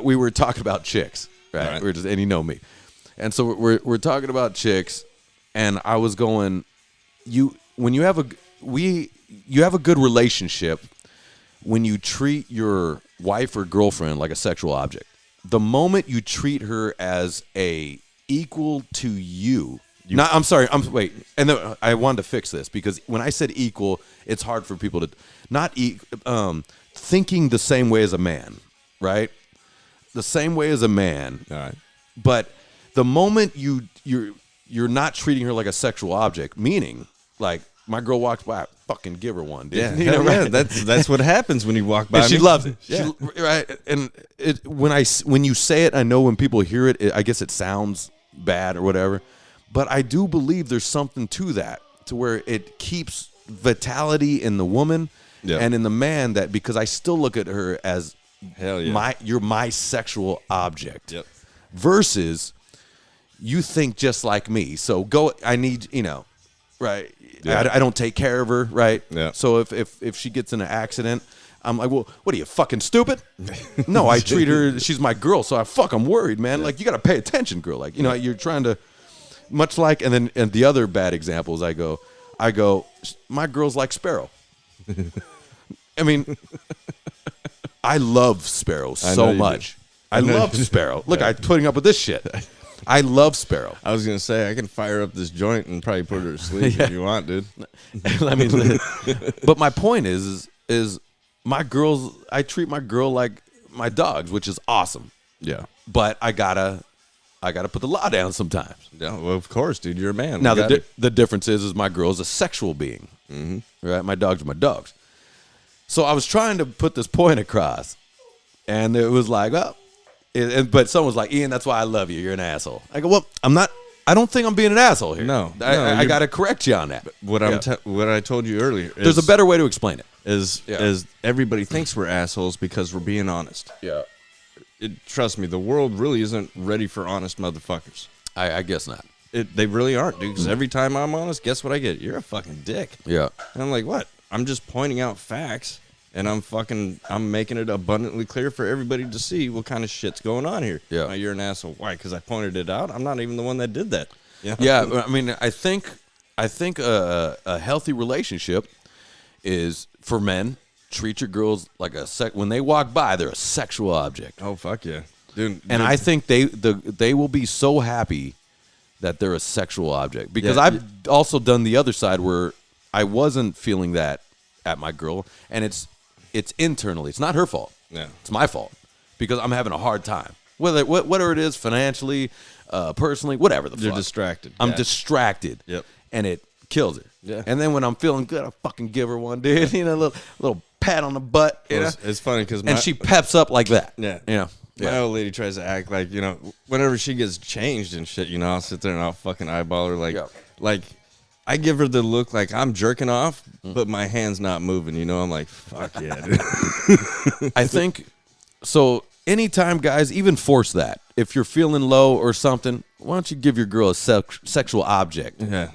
we were talking about chicks, right? We're just, and you know me. And so we're talking about chicks and I was going, you have a good relationship when you treat your wife or girlfriend like a sexual object. The moment you treat her as a equal to you. I'm sorry. Wait. And then I wanted to fix this because when I said equal, it's hard for people to not thinking the same way as a man, right? The same way as a man. All right. But the moment you're not treating her like a sexual object, meaning like my girl walks by, I fucking give her one, dude. Yeah, you know, right? That's what happens when you walk by. And she loves it. Yeah. Right. And when you say it, I know when people hear it, I guess it sounds bad or whatever, but I do believe there's something to that, to where it keeps vitality in the woman and in the man, that because I still look at her as hell yeah, you're my sexual object. Yep. Versus you think just like me, so go. I need right. Yeah. I don't take care of her, right? Yeah. So if she gets in an accident, I'm like, well, what are you, fucking stupid? No, I treat her, she's my girl, so I'm worried, man. Yeah. Like, you got to pay attention, girl. Like, you're trying to, much like, and the other bad examples, I go, my girl's like Sparrow. I mean, I love Sparrow so much. I love Sparrow. Look, I'm putting up with this shit. I love Sparrow. I was going to say, I can fire up this joint and probably put her to sleep if you want, dude. I mean, but my point is my girls, I treat my girl like my dogs, which is awesome. Yeah. But I gotta put the law down sometimes. Yeah, well, of course, dude. You're a man. Now, the difference is my girl's a sexual being. Mm-hmm. Right? My dogs are my dogs. So I was trying to put this point across, and it was like, well, but someone was like, Ian, that's why I love you. You're an asshole. I go, well, I'm not. I don't think I'm being an asshole here. No, I got to correct you on that. What I told you earlier. There's a better way to explain it. Is everybody thinks we're assholes because we're being honest. Yeah. Trust me, the world really isn't ready for honest motherfuckers. I guess not. They really aren't, dude. Because every time I'm honest, guess what I get? You're a fucking dick. Yeah. And I'm like, what? I'm just pointing out facts, and I'm making it abundantly clear for everybody to see what kind of shit's going on here. Yeah. Now, you're an asshole. Why? Because I pointed it out. I'm not even the one that did that. You know? Yeah. I mean, I think a healthy relationship is for men. Treat your girls like when they walk by, they're a sexual object. Oh fuck yeah, dude! And I think they will be so happy that they're a sexual object, because I've also done the other side where I wasn't feeling that at my girl, and it's internally. It's not her fault. Yeah, it's my fault because I'm having a hard time. Whatever it is, financially, personally, whatever the fuck. You're distracted. I'm distracted. Yep. And it kills her. Yeah. And then when I'm feeling good, I fucking give her one, dude. A little pat on the butt. It's funny because and she peps up like that. Yeah. My old lady tries to act like, whenever she gets changed and shit, I'll sit there and I'll fucking eyeball her like I give her the look like I'm jerking off, but my hand's not moving. I'm like, fuck yeah, dude. I think so. Anytime, guys, even force that. if you're feeling low or something, why don't you give your girl a sexual object? Yeah,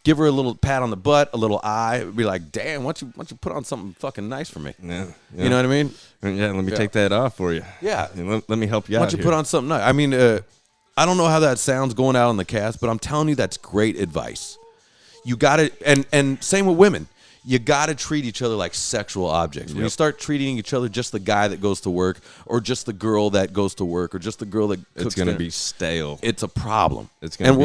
Give her a little pat on the butt, a little eye. Be like, damn, why don't you put on something fucking nice for me? Yeah. You know what I mean? Yeah, let me take that off for you. Yeah, let me help you out. Why don't you put on something nice? I mean, I don't know how that sounds going out on the cast, but I'm telling you, that's great advice. You got to, and same with women. You got to treat each other like sexual objects. When you start treating each other just the guy that goes to work, or just the girl that goes to work, or just the girl that cooks, it's going to be stale. It's a problem. It's going to be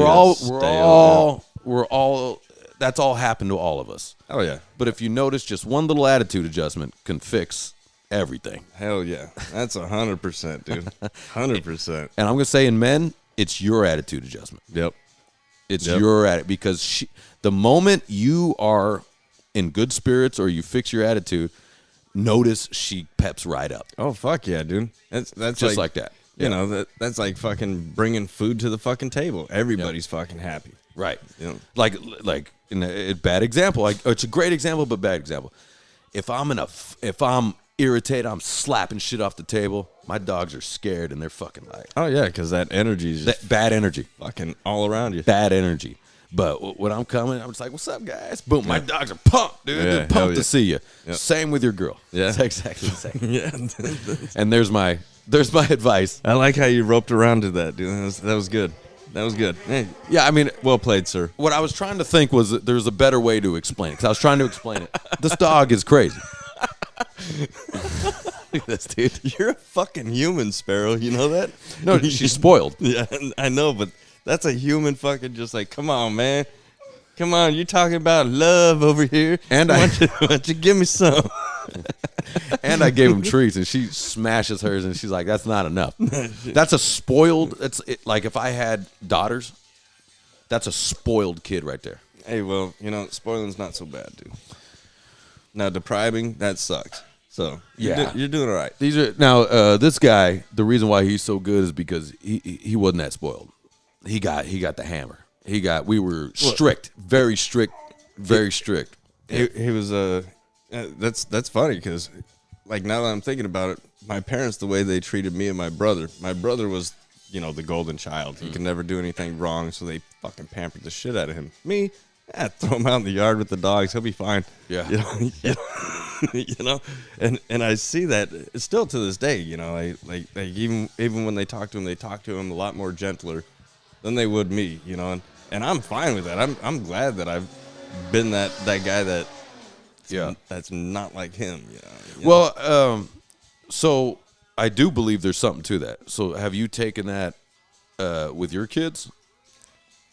we're all. That's all happened to all of us. Oh yeah. But if you notice, just one little attitude adjustment can fix everything. Hell yeah, that's 100%, dude. 100%. And I'm gonna say, in men, it's your attitude adjustment. Yep. It's your attitude, because the moment you are in good spirits or you fix your attitude, notice she peps right up. Oh fuck yeah, dude. That's just like that. You know, that's like fucking bringing food to the fucking table. Everybody's fucking happy. Right. You know? Like in a bad example. It's a great example, but bad example. If I'm irritated, I'm slapping shit off the table. My dogs are scared and they're fucking like, oh yeah, because that energy is just bad energy, fucking all around you. Bad energy. But when I'm coming, I'm just like, what's up, guys? Boom, my dogs are pumped, dude. They're pumped to see you. Yep. Same with your girl. Yeah. It's exactly the same. Yeah. And there's my advice. I like how you roped around to that, dude. That was good. That was good. Hey. Yeah, I mean, well played, sir. What I was trying to think was that there's a better way to explain it, because I was trying to explain it. This dog is crazy. Look at this, dude. You're a fucking human, Sparrow. You know that? No, she's spoiled. Yeah, I know, but that's a human fucking just like, come on, man. Come on, you're talking about love over here. And why don't you give me some? And I gave him treats, and she smashes hers, and she's like, that's not enough. That's a spoiled, like if I had daughters, that's a spoiled kid right there. Hey, well, you know, spoiling's not so bad, dude. Now, depriving, that sucks. So, you're doing all right. This guy, the reason why he's so good is because he wasn't that spoiled. He got the hammer. We were strict, very strict, very strict. He was that's funny, because like now that I'm thinking about it, my parents, the way they treated me and my brother was, you know, the golden child. He could never do anything wrong, so they fucking pampered the shit out of him. Me, throw him out in the yard with the dogs, he'll be fine. Yeah. You know, and I see that still to this day, you know, like even when they talk to him a lot more gentler than they would me, you know, and I'm fine with that. I'm glad that I've been that guy that's not like him, you know. Well, so I do believe there's something to that. So have you taken that with your kids?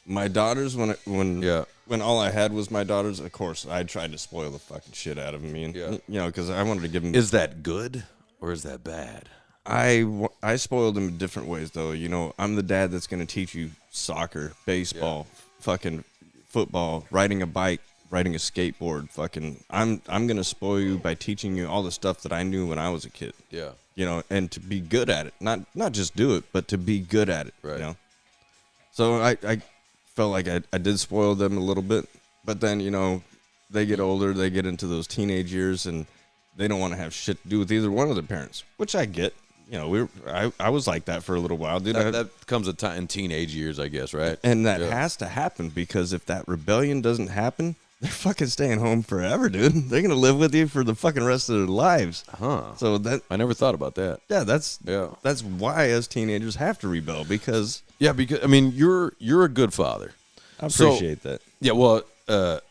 My daughters, when all I had was my daughters, of course, I tried to spoil the fucking shit out of them. You know, because I wanted to give them. Is that good or is that bad? I spoiled them in different ways, though. You know, I'm the dad that's going to teach you soccer, baseball, fucking football, riding a bike, riding a skateboard. Fucking, I'm going to spoil you by teaching you all the stuff that I knew when I was a kid. Yeah. You know, and to be good at it, not just do it, but to be good at it. Right. You know. So I felt like I did spoil them a little bit, but then, you know, they get older, they get into those teenage years, and they don't want to have shit to do with either one of their parents, which I get. You know, I was like that for a little while, dude. That comes a time in teenage years, I guess, right? And that has to happen, because if that rebellion doesn't happen, they're fucking staying home forever, dude. They're gonna live with you for the fucking rest of their lives. Huh. So that I never thought about that. Yeah, that's why us teenagers have to rebel, because I mean, you're a good father. I appreciate that. Yeah, well, a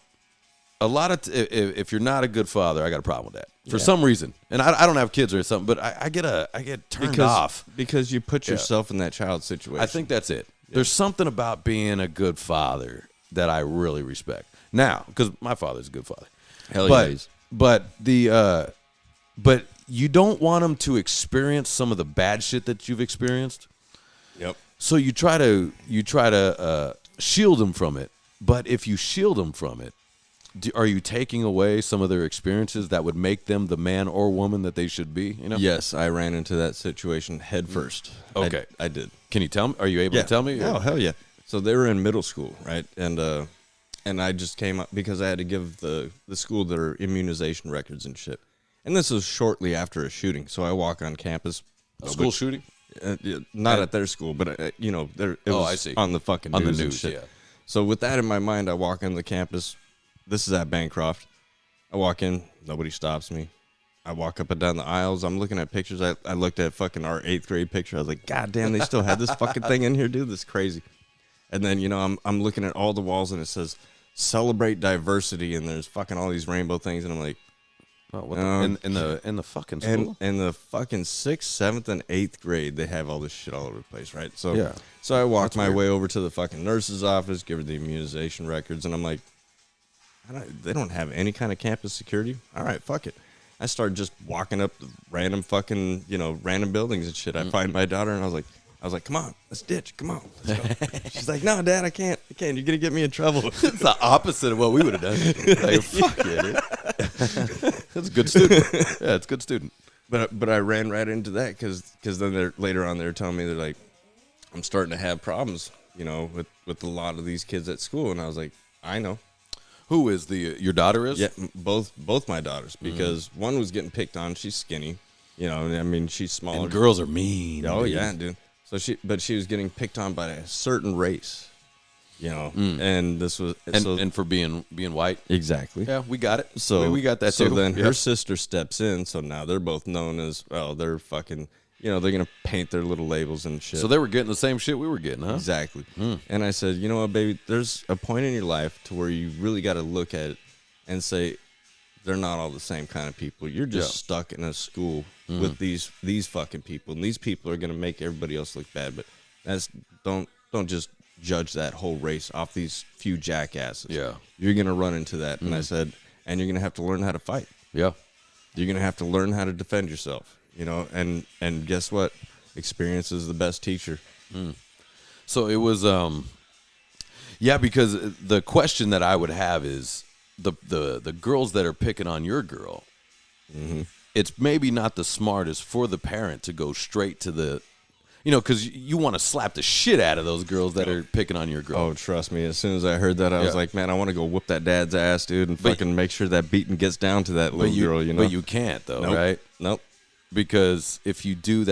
lot of if you're not a good father, I got a problem with that for some reason. And I don't have kids or something, but I get turned off because you put yourself in that child's situation. I think that's it. Yeah. There's something about being a good father that I really respect. Now, because my father's a good father. Hell yeah. But you don't want them to experience some of the bad shit that you've experienced. Yep. So you try to shield them from it. But if you shield them from it, are you taking away some of their experiences that would make them the man or woman that they should be? You know? Yes, I ran into that situation head first. Okay, I did. Can you tell me? Are you able to tell me? Oh, hell yeah. So they were in middle school, right? And I just came up because I had to give the school their immunization records and shit. And this was shortly after a shooting. So I walk on campus. A school shooting? Not at their school, but it was I see. on the fucking on news the and news. shit. Yeah. So with that in my mind, I walk on the campus. This is at Bancroft. I walk in, nobody stops me. I walk up and down the aisles. I'm looking at pictures. I looked at fucking our 8th grade picture. I was like, God damn, they still had this fucking thing in here, dude. This is crazy. And then, I'm looking at all the walls and it says, celebrate diversity. And there's fucking all these rainbow things. And I'm like, in the fucking school? In the fucking 6th, 7th, and 8th grade, they have all this shit all over the place, right? So, Yeah. So I walk my way over to the fucking nurse's office, give her the immunization records, and I'm like, they don't have any kind of campus security? All right, fuck it. I start just walking up random fucking, random buildings and shit. I find my daughter, and I was like, come on, let's ditch. Come on, let's go. She's like, no, Dad, I can't. You're going to get me in trouble. It's the opposite of what we would have done. Like, fuck yeah, dude. That's a good student. Yeah, it's a good student. But I ran right into that because then later on they're telling me, they're like, I'm starting to have problems, with a lot of these kids at school. And I was like, I know. Who is your daughter is? Yeah, both my daughters, because one was getting picked on. She's skinny, she's smaller. And girls are mean. Oh dude. yeah, dude. So she was getting picked on by a certain race, and this was and for being white. Exactly. Yeah, we got it. So we got that so too. then her sister steps in, so now they're both known as, well, they're fucking, they're gonna paint their little labels and shit. So they were getting the same shit we were getting, huh? Exactly. And I said, you know what, baby, there's a point in your life to where you really got to look at it and say, they're not all the same kind of people. You're just stuck in a school with these fucking people, and these people are gonna make everybody else look bad. But don't just judge that whole race off these few jackasses. Yeah, you're gonna run into that. And I said, and you're gonna have to learn how to fight. Yeah, you're gonna have to learn how to defend yourself. And guess what? Experience is the best teacher. So it was, because the question that I would have is the girls that are picking on your girl. It's maybe not the smartest for the parent to go straight to the, because you want to slap the shit out of those girls that are picking on your girl. Oh, trust me. As soon as I heard that, I was like, man, I want to go whoop that dad's ass, dude, and fucking make sure that beating gets down to that little girl. But you can't though, right? Nope. Because if you do,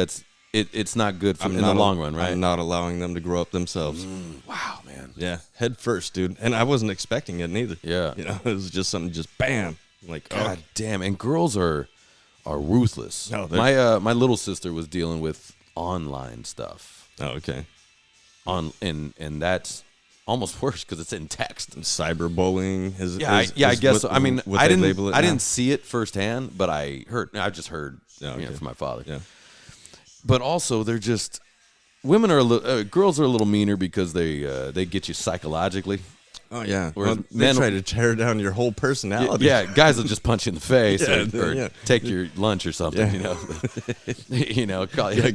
it's not good in the long run, right? I'm not allowing them to grow up themselves. Wow, man. Yeah, head first, dude. And I wasn't expecting it neither. Yeah. It was just something, just bam. I'm like, God damn. And girls are ruthless. No, my little sister was dealing with online stuff. Oh, okay. And that's almost worse because it's in text. Cyberbullying is I guess so. I mean, I didn't see it firsthand, but I just heard from my father. Yeah. But also, they're just women are girls are a little meaner because they get you psychologically. Oh yeah, Whereas they try to tear down your whole personality. Yeah, guys will just punch you in the face or take your lunch or something.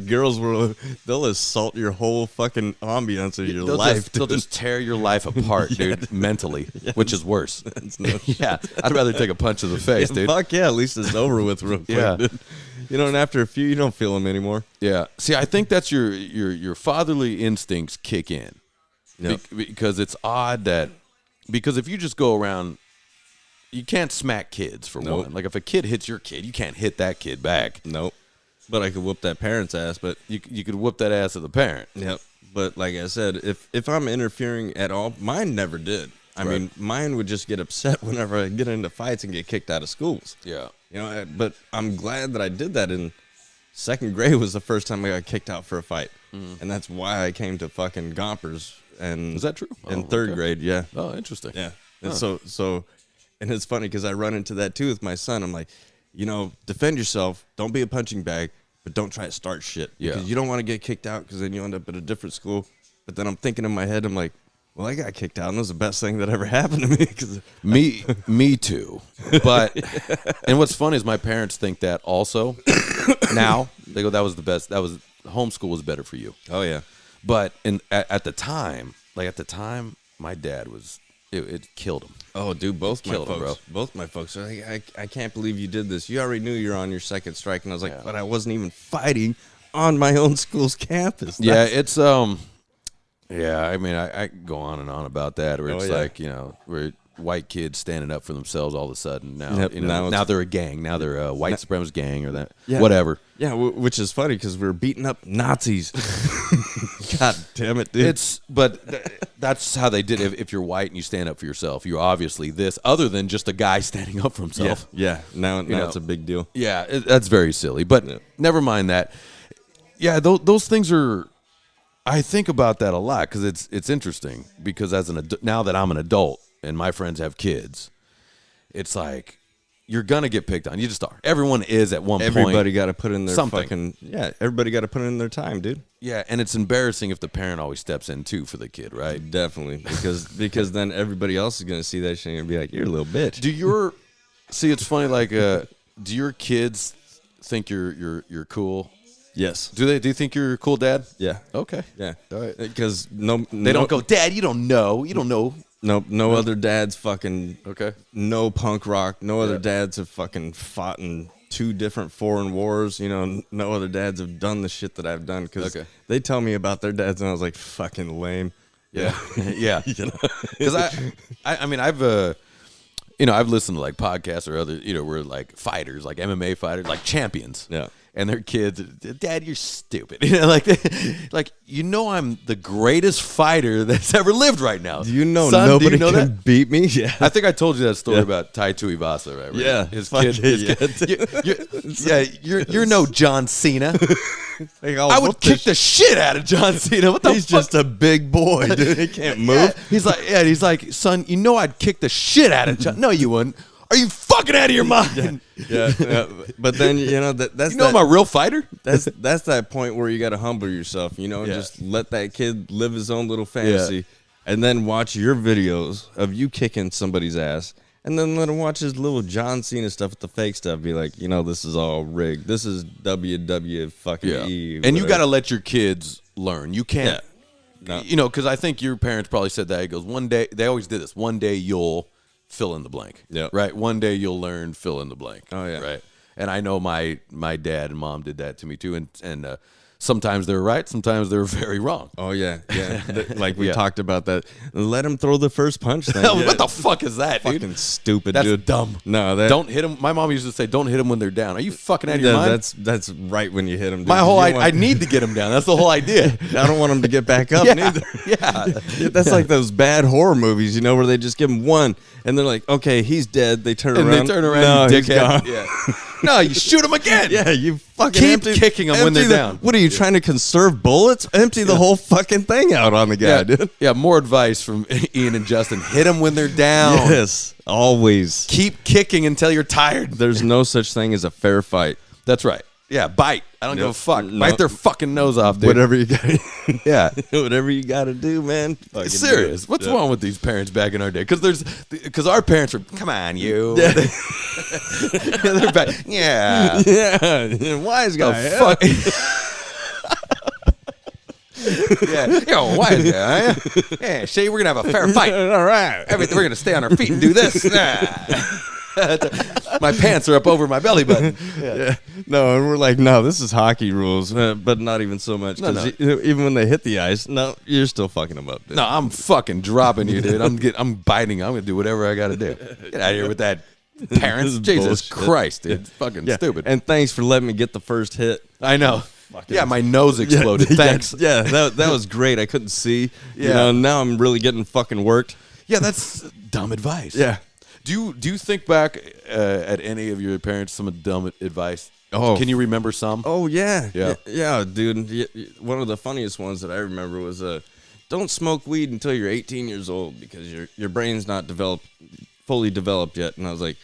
Girls they'll assault your whole fucking ambiance of your life. They'll just tear your life apart, dude, mentally, which is worse. Yeah, I'd rather take a punch to the face, dude. Fuck yeah, at least it's over with real quick, dude. And after a few, you don't feel them anymore. Yeah. See, I think that's your fatherly instincts kick in. Yep. Because it's odd because if you just go around, you can't smack kids for one. Like if a kid hits your kid, you can't hit that kid back. Nope. But I could whoop that parent's ass. But you could whoop that ass of the parent. Yep. But like I said, if I'm interfering at all, mine never did. I mean, mine would just get upset whenever I get into fights and get kicked out of schools. Yeah. But I'm glad that I did that. In 2nd grade was the first time I got kicked out for a fight. And that's why I came to fucking Gompers. And is that true? In 3rd grade, yeah. Oh, interesting. Yeah. And so, and it's funny because I run into that too with my son. I'm like, defend yourself. Don't be a punching bag, but don't try to start shit. Because you don't want to get kicked out because then you end up at a different school. But then I'm thinking in my head, I'm like, well, I got kicked out, and it was the best thing that ever happened to me. Me too. But and what's funny is my parents think that also. Now they go, that was the best. That was homeschool was better for you. Oh yeah. But at the time, my dad was it killed him. Oh, dude, both my folks, bro. Both my folks are like, I can't believe you did this. You already knew you're on your 2nd strike, and I was like, but I wasn't even fighting on my own school's campus. It's Yeah, I mean, I go on and on about that, where it's like, where white kids standing up for themselves all of a sudden. Now, Yep, now they're a gang. Now they're a white supremacist gang or that. Yeah. Whatever. Yeah, which is funny because we're beating up Nazis. God damn it, dude. But that's how they did it. If you're white and you stand up for yourself, you're obviously this, other than just a guy standing up for himself. Yeah. Now it's a big deal. Yeah, that's very silly. But never mind that. Yeah, those things are. I think about that a lot because it's interesting because now that I'm an adult and my friends have kids, it's like you're gonna get picked on. You just are. Everyone is at one point. Everybody got to put in their something. Everybody got to put in their time, dude. Yeah, and it's embarrassing if the parent always steps in too for the kid, right? Definitely, because then everybody else is gonna see that shit and be like, "You're a little bitch." See? It's funny. Like, do your kids think you're cool? Yes. Do they? Do you think you're a cool dad? Yeah. Okay. Yeah. All right. Because they don't go, Dad. You don't know. You don't know. No other dads fucking. Okay. No punk rock. No other dads have fucking fought in 2 different foreign wars. No other dads have done the shit that I've done because they tell me about their dads and I was like, fucking lame. Yeah. Yeah. Because I mean, I've listened to like podcasts or other, where like fighters, like MMA fighters, like champions. Yeah. And their kids, Dad, you're stupid. I'm the greatest fighter that's ever lived right now. Do you know Son, nobody do you know can beat me? Yeah. I think I told you that story about Tai Tuivasa, right? Yeah. His kid. You're no John Cena. I would kick the shit out of John Cena. What the He's fuck? just a big boy, dude. He can't move. Yeah. He's like, son, I'd kick the shit out of John. No, you wouldn't. Are you fucking out of your mind? Yeah. But then that's I'm a real fighter. That's that point where you got to humble yourself, and just let that kid live his own little fantasy, and then watch your videos of you kicking somebody's ass, and then let him watch his little John Cena stuff with the fake stuff. Be like, this is all rigged. This is WWE fucking E. And you got to let your kids learn. You can't, because I think your parents probably said that. He goes, one day they always did this. One day you'll fill in the blank. Yeah. Right. One day you'll learn fill in the blank. Oh yeah. Right. And I know my dad and mom did that to me too. And sometimes they're right. Sometimes they're very wrong. Oh yeah. Yeah. Like we talked about that. Let him throw the first punch thing. What the fuck is that, dude? Fucking stupid, That's dude. dumb. No, don't hit him. My mom used to say, don't hit them when they're down. Are you fucking out of your mind? That's right when you hit them. Dude. My whole I need to get him down. That's the whole idea. I don't want him to get back up neither. Yeah. That's like those bad horror movies, where they just give him one and they're like, okay, he's dead. They turn around. No, you dickhead. Yeah. No, you shoot him again. Yeah, you fucking keep kicking them when they're down. What are you trying to conserve bullets? Empty the whole fucking thing out on the guy, dude. Yeah, more advice from Ian and Justin. Hit them when they're down. Yes, always. Keep kicking until you're tired. There's no such thing as a fair fight. That's right. Yeah, bite. I don't give a fuck. No. Bite their fucking nose off, dude. Whatever you got. Yeah. Whatever you got to do, man. Serious. What's wrong with these parents back in our day? Because our parents were, come on, you. Yeah. They're back. Yeah. Yeah. Wise guy. Fuck. Yeah. Wise guy. Yeah. See, we're going to have a fair fight. All right. We're going to stay on our feet and do this. My pants are up over my belly button. Yeah. No, and we're like, no, this is hockey rules, but not even so much. No. Even when they hit the ice, no, you're still fucking them up, dude. No, I'm fucking dropping you, dude. I'm biting. I'm gonna do whatever I gotta do. Get out of here with that, parents. Jesus bullshit. Christ, dude. It's fucking stupid. And thanks for letting me get the first hit. I know. Yeah, my nose exploded. Thanks. Yeah, that was great. I couldn't see. Yeah. Now I'm really getting fucking worked. Yeah, that's dumb advice. Yeah. Do you think back at any of your parents some dumb advice? Oh, can you remember some? Oh yeah, yeah, dude. One of the funniest ones that I remember was don't smoke weed until you're 18 years old because your brain's not fully developed yet. And I was like,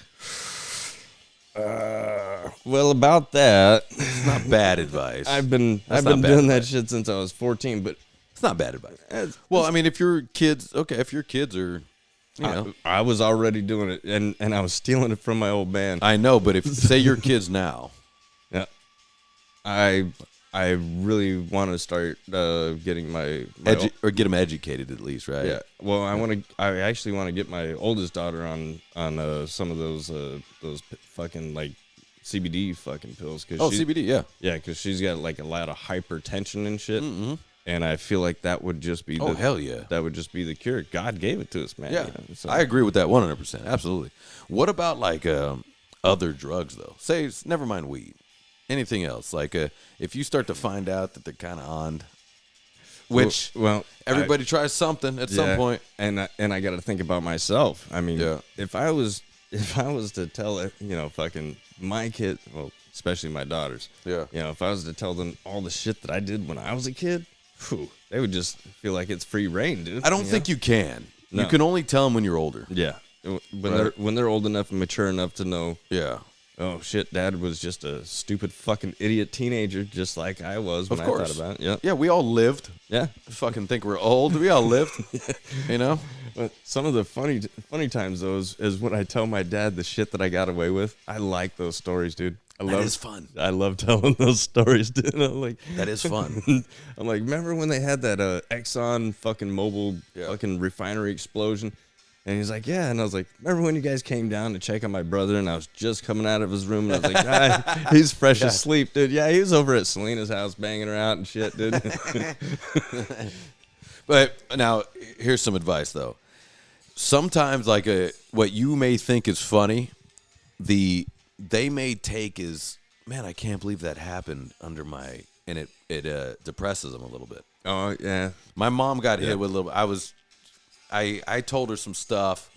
well, about that, it's not bad advice. I've been doing that shit since I was 14, but it's not bad advice. Well, I mean, if your kids are. I was already doing it, and I was stealing it from my old man. I know, but if say your kids now, yeah, I really want to start getting my or get them educated at least, right? Yeah. Well, I actually want to get my oldest daughter on some of those fucking like CBD fucking pills. CBD, yeah, yeah, because she's got like a lot of hypertension and shit. Mm-hmm. And I feel like that would just be hell yeah. That would just be the cure. God gave it to us, man. Yeah, I agree with that 100%. Absolutely. What about like other drugs though? Say, never mind weed. Anything else? Like if you start to find out that they're kind of on, which everybody tries something at some point, and I got to think about myself. I mean, if I was to tell it, fucking my kid, well, especially my daughters, if I was to tell them all the shit that I did when I was a kid. Whew, they would just feel like it's free reign, dude. I don't think you can. No. You can only tell them when you're older. Yeah, when they're old enough and mature enough to know. Yeah. Oh shit, Dad was just a stupid fucking idiot teenager, just like I was when I thought about it. Yeah. Yeah, we all lived. Yeah. Fucking think we're old. We all lived. But some of the funny times though is when I tell my dad the shit that I got away with. I like those stories, dude. That is fun. I love telling those stories, dude. That is fun. I'm like, remember when they had that Exxon fucking Mobil fucking refinery explosion? And he's like, yeah. And I was like, remember when you guys came down to check on my brother? And I was just coming out of his room. And I was like, he's fresh asleep, dude. Yeah, he was over at Selena's house banging her out and shit, dude. But now, here's some advice, though. Sometimes, like what you may think is funny, they may take is, man, I can't believe that happened under my, and it depresses them a little bit. Oh yeah, my mom got hit with a little. I told her some stuff,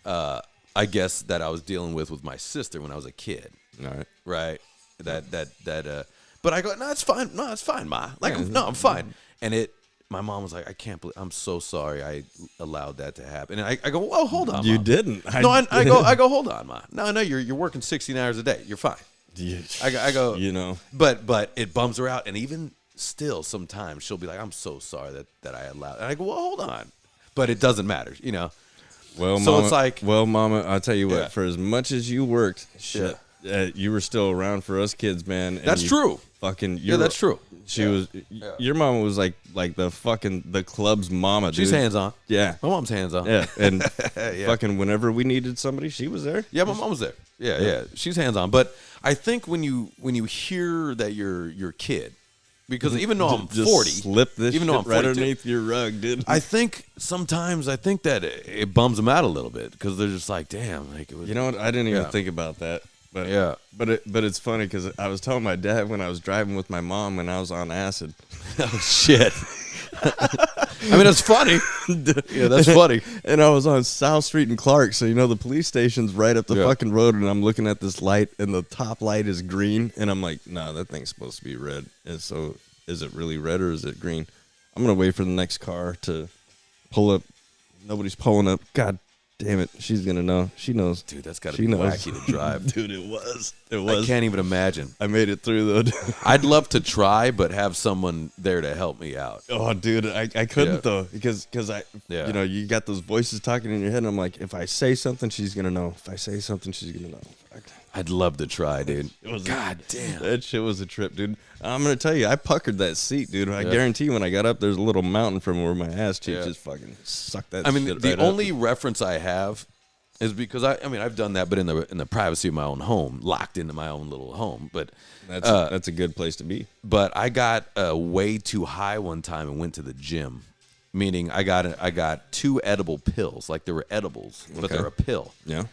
I guess that I was dealing with my sister when I was a kid. All right, right. But I go, no, it's fine. No, it's fine, Ma. Like, no, I'm fine. And my mom was like, I can't believe, I'm so sorry I allowed that to happen. And I go, well, hold on, you Mom. didn't. No, I go, hold on, Ma. No, you're working 16 hours a day. You're fine. I go, but it bums her out. And even still, sometimes she'll be like, I'm so sorry that I allowed. And I go, well, hold on. But it doesn't matter, Well, so Mama, it's like, well, Mama, I'll tell you what. For as much as you worked, shit, you were still around for us kids, man. And that's true. Fucking, that's true. She was. Your mama was like the club's mama. Dude. She's hands on. Yeah, my mom's hands on. Yeah, and fucking whenever we needed somebody, she was there. Yeah, my mom was there. Yeah, she's hands on. But I think when you hear that your kid, because even though I'm 40, slip this even though I'm 42, right underneath your rug, dude. I think sometimes that it bums them out a little bit because they're just like, damn, like it was. You know what? I didn't even think about that. But but it's funny because I was telling my dad when I was driving with my mom when I was on acid. Oh shit! I mean, that's funny. Yeah, that's funny. And I was on South Street in Clark, so the police station's right up the fucking road, and I'm looking at this light, and the top light is green, and I'm like, no, that thing's supposed to be red. And so, is it really red or is it green? I'm gonna wait for the next car to pull up. Nobody's pulling up. God damn it, she's gonna know. She knows. Dude, that's gotta be wacky to drive. Dude, it was. I can't even imagine. I made it through though. I'd love to try, but have someone there to help me out. Oh, dude, I couldn't though because I, you got those voices talking in your head, and I'm like, if I say something, she's gonna know. If I say something, she's gonna know. I'd love to try, dude. God damn. That shit was a trip, dude. I'm going to tell you, I puckered that seat, dude. I guarantee when I got up, there's a little mountain from where my ass cheek just fucking sucked that shit right up. The only reference I have is because, I've done that, but in the privacy of my own home, locked into my own little home. But that's a good place to be. But I got way too high one time and went to the gym. Meaning I got 2 edible pills. Like they were edibles, but they're a pill. Yeah.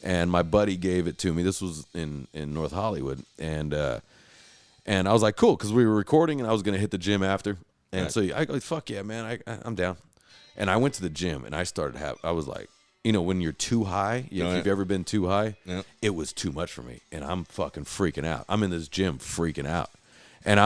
And my buddy gave it to me. This was in North Hollywood, and I was like, cool, because we were recording, and I was gonna hit the gym after. And so I go, fuck yeah, man, I'm down. And I went to the gym, and I was like, when you're too high, if you've ever been too high, it was too much for me, and I'm fucking freaking out. I'm in this gym freaking out, and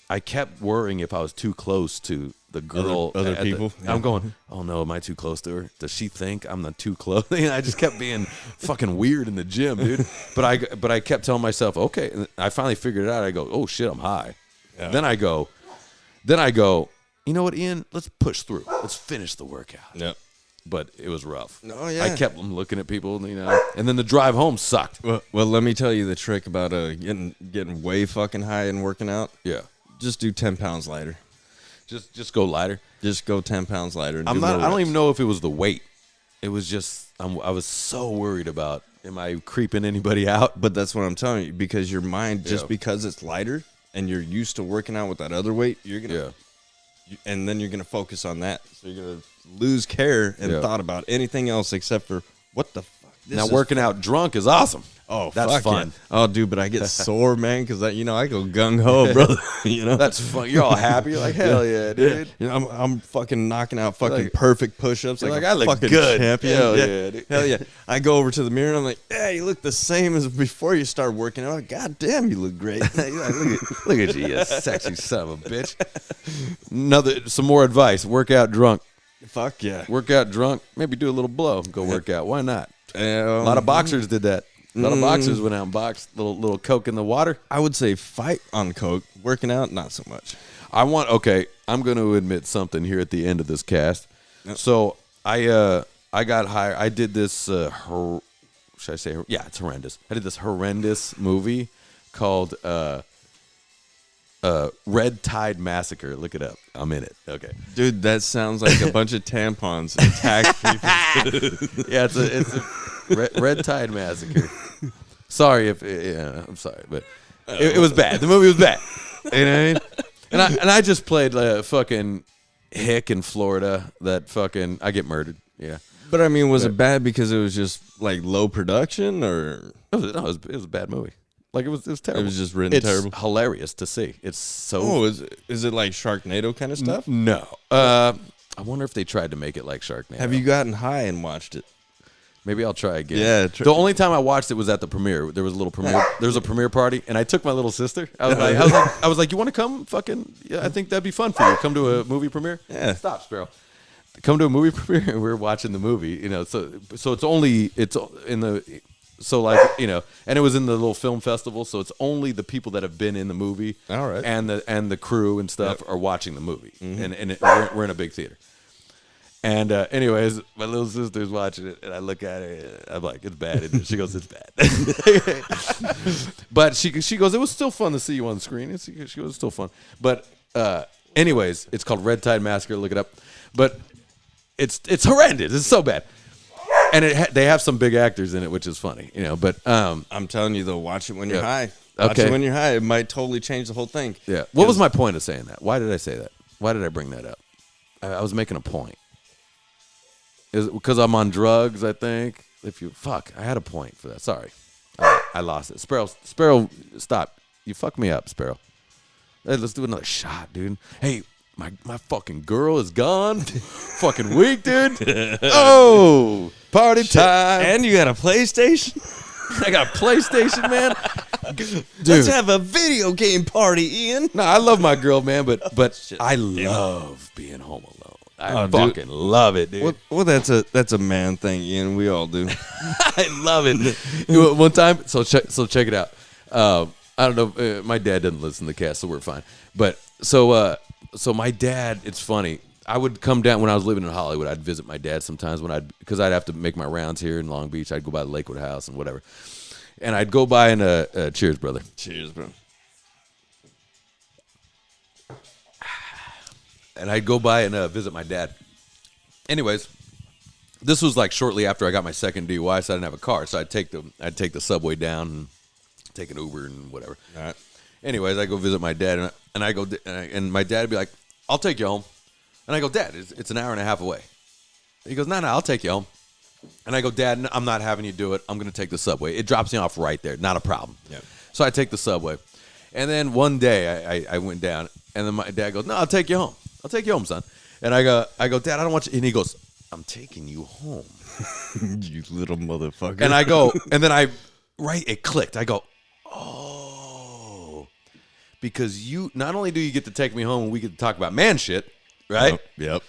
I kept worrying if I was too close to the girl, other people. I'm going, oh no, am I too close to her? Does she think I'm not too close? I just kept being fucking weird in the gym, dude. But I kept telling myself, okay. And I finally figured it out. I go, oh shit, I'm high. Yeah. Then I go, you know what, Ian? Let's push through. Let's finish the workout. Yep. But it was rough. Oh yeah. I kept looking at people, and then the drive home sucked. Well, let me tell you the trick about getting way fucking high and working out. Yeah. Just do 10 pounds lighter. Just go lighter. Just go 10 pounds lighter. And I don't even know if it was the weight. It was just I was so worried about, am I creeping anybody out? But that's what I'm telling you, because your mind, just because it's lighter and you're used to working out with that other weight, you're gonna and then you're gonna focus on that. So you're gonna lose care and thought about anything else except for what the fuck. Now working out drunk is awesome. Oh, that's fun. Yeah. Oh, dude, but I get sore, man, because I go gung ho, brother. That's fun. You're all happy. You're like, hell yeah, dude. I'm fucking knocking out fucking perfect push-ups. Like I look fucking good. Champion. Hell yeah, dude. Hell yeah. I go over to the mirror and I'm like, yeah, you look the same as before you start working out. God damn, you look great. look at you, you sexy son of a bitch. Some more advice. Work out drunk. Fuck yeah. Work out drunk. Maybe do a little blow. Go work out. Why not? A lot of boxers did that. A lot of boxers went out and boxed. Little Coke in the water. I would say fight on Coke. Working out, not so much. I'm going to admit something here at the end of this cast. Yep. So I got hired. I did this. Should I say? Yeah, it's horrendous. I did this horrendous movie called Red Tide Massacre. Look it up. I'm in it. Okay, dude, that sounds like a bunch of tampons attack people. Yeah, it's a Red Tide Massacre. Sorry I'm sorry, but it was bad. The movie was bad. You know what I mean? And I just played a fucking hick in Florida that fucking I get murdered. Yeah. But I mean, was it bad because it was just like low production, or it was a bad movie. Like it was terrible. It was just written terrible. It's hilarious to see. It's so. Oh, is it like Sharknado kind of stuff? No. I wonder if they tried to make it like Sharknado. Have you gotten high and watched it? Maybe I'll try again. Yeah. The only time I watched it was at the premiere. There was a little premiere. There was a premiere party, and I took my little sister. I was like, you want to come? Fucking, yeah, I think that'd be fun for you. Come to a movie premiere. Yeah. Stop, Sparrow. Come to a movie premiere, and we're watching the movie. So it's in the. So like, and it was in the little film festival, so it's only the people that have been in the movie, all right, and the crew and stuff are watching the movie, and we're in a big theater. And anyways, my little sister's watching it, and I look at her, and I'm like, it's bad. And she goes, it's bad. But she goes, it was still fun to see you on the screen. She goes, it's still fun. But anyways, it's called Red Tide Massacre. Look it up. But it's horrendous. It's so bad. And they have some big actors in it, which is funny, But I'm telling you, though, watch it when you're high. Watch it when you're high. It might totally change the whole thing. Yeah. What was my point of saying that? Why did I say that? Why did I bring that up? I was making a point. Is it because I'm on drugs? I think. I had a point for that. Sorry, I lost it. Sparrow, stop. You fucked me up, Sparrow. Hey, let's do another shot, dude. Hey. My fucking girl is gone. Fucking weak, dude. Oh, party time. And you got a PlayStation? I got a PlayStation, man. Dude. Let's have a video game party, Ian. No, I love my girl, man, but I love being home alone. I fucking love it, dude. Well, that's a man thing, Ian. We all do. I love it. One time, so check it out. I don't know. My dad doesn't listen to the cast, so we're fine. But so my dad, it's funny. I would come down when I was living in Hollywood. I'd visit my dad sometimes because I'd have to make my rounds here in Long Beach. I'd go by the Lakewood house and whatever, and I'd go by and cheers, brother. Cheers, bro. And I'd go by and visit my dad. Anyways, this was like shortly after I got my second DUI, so I didn't have a car. So I'd take the subway down and take an Uber and whatever. All right. Anyways, I go visit my dad, and I go, and my dad would be like, "I'll take you home," and I go, "Dad, it's an hour and a half away." He goes, "No, I'll take you home," and I go, "Dad, I'm not having you do it. I'm going to take the subway. It drops me off right there, not a problem." Yep. So I take the subway, and then one day I went down, and then my dad goes, "No, I'll take you home. I'll take you home, son." And I go, "Dad, I don't want you," and he goes, "I'm taking you home." You little motherfucker. And I go, and then it clicked. I go, "Oh. Because you not only do you get to take me home and we get to talk about man shit, right?" Yep.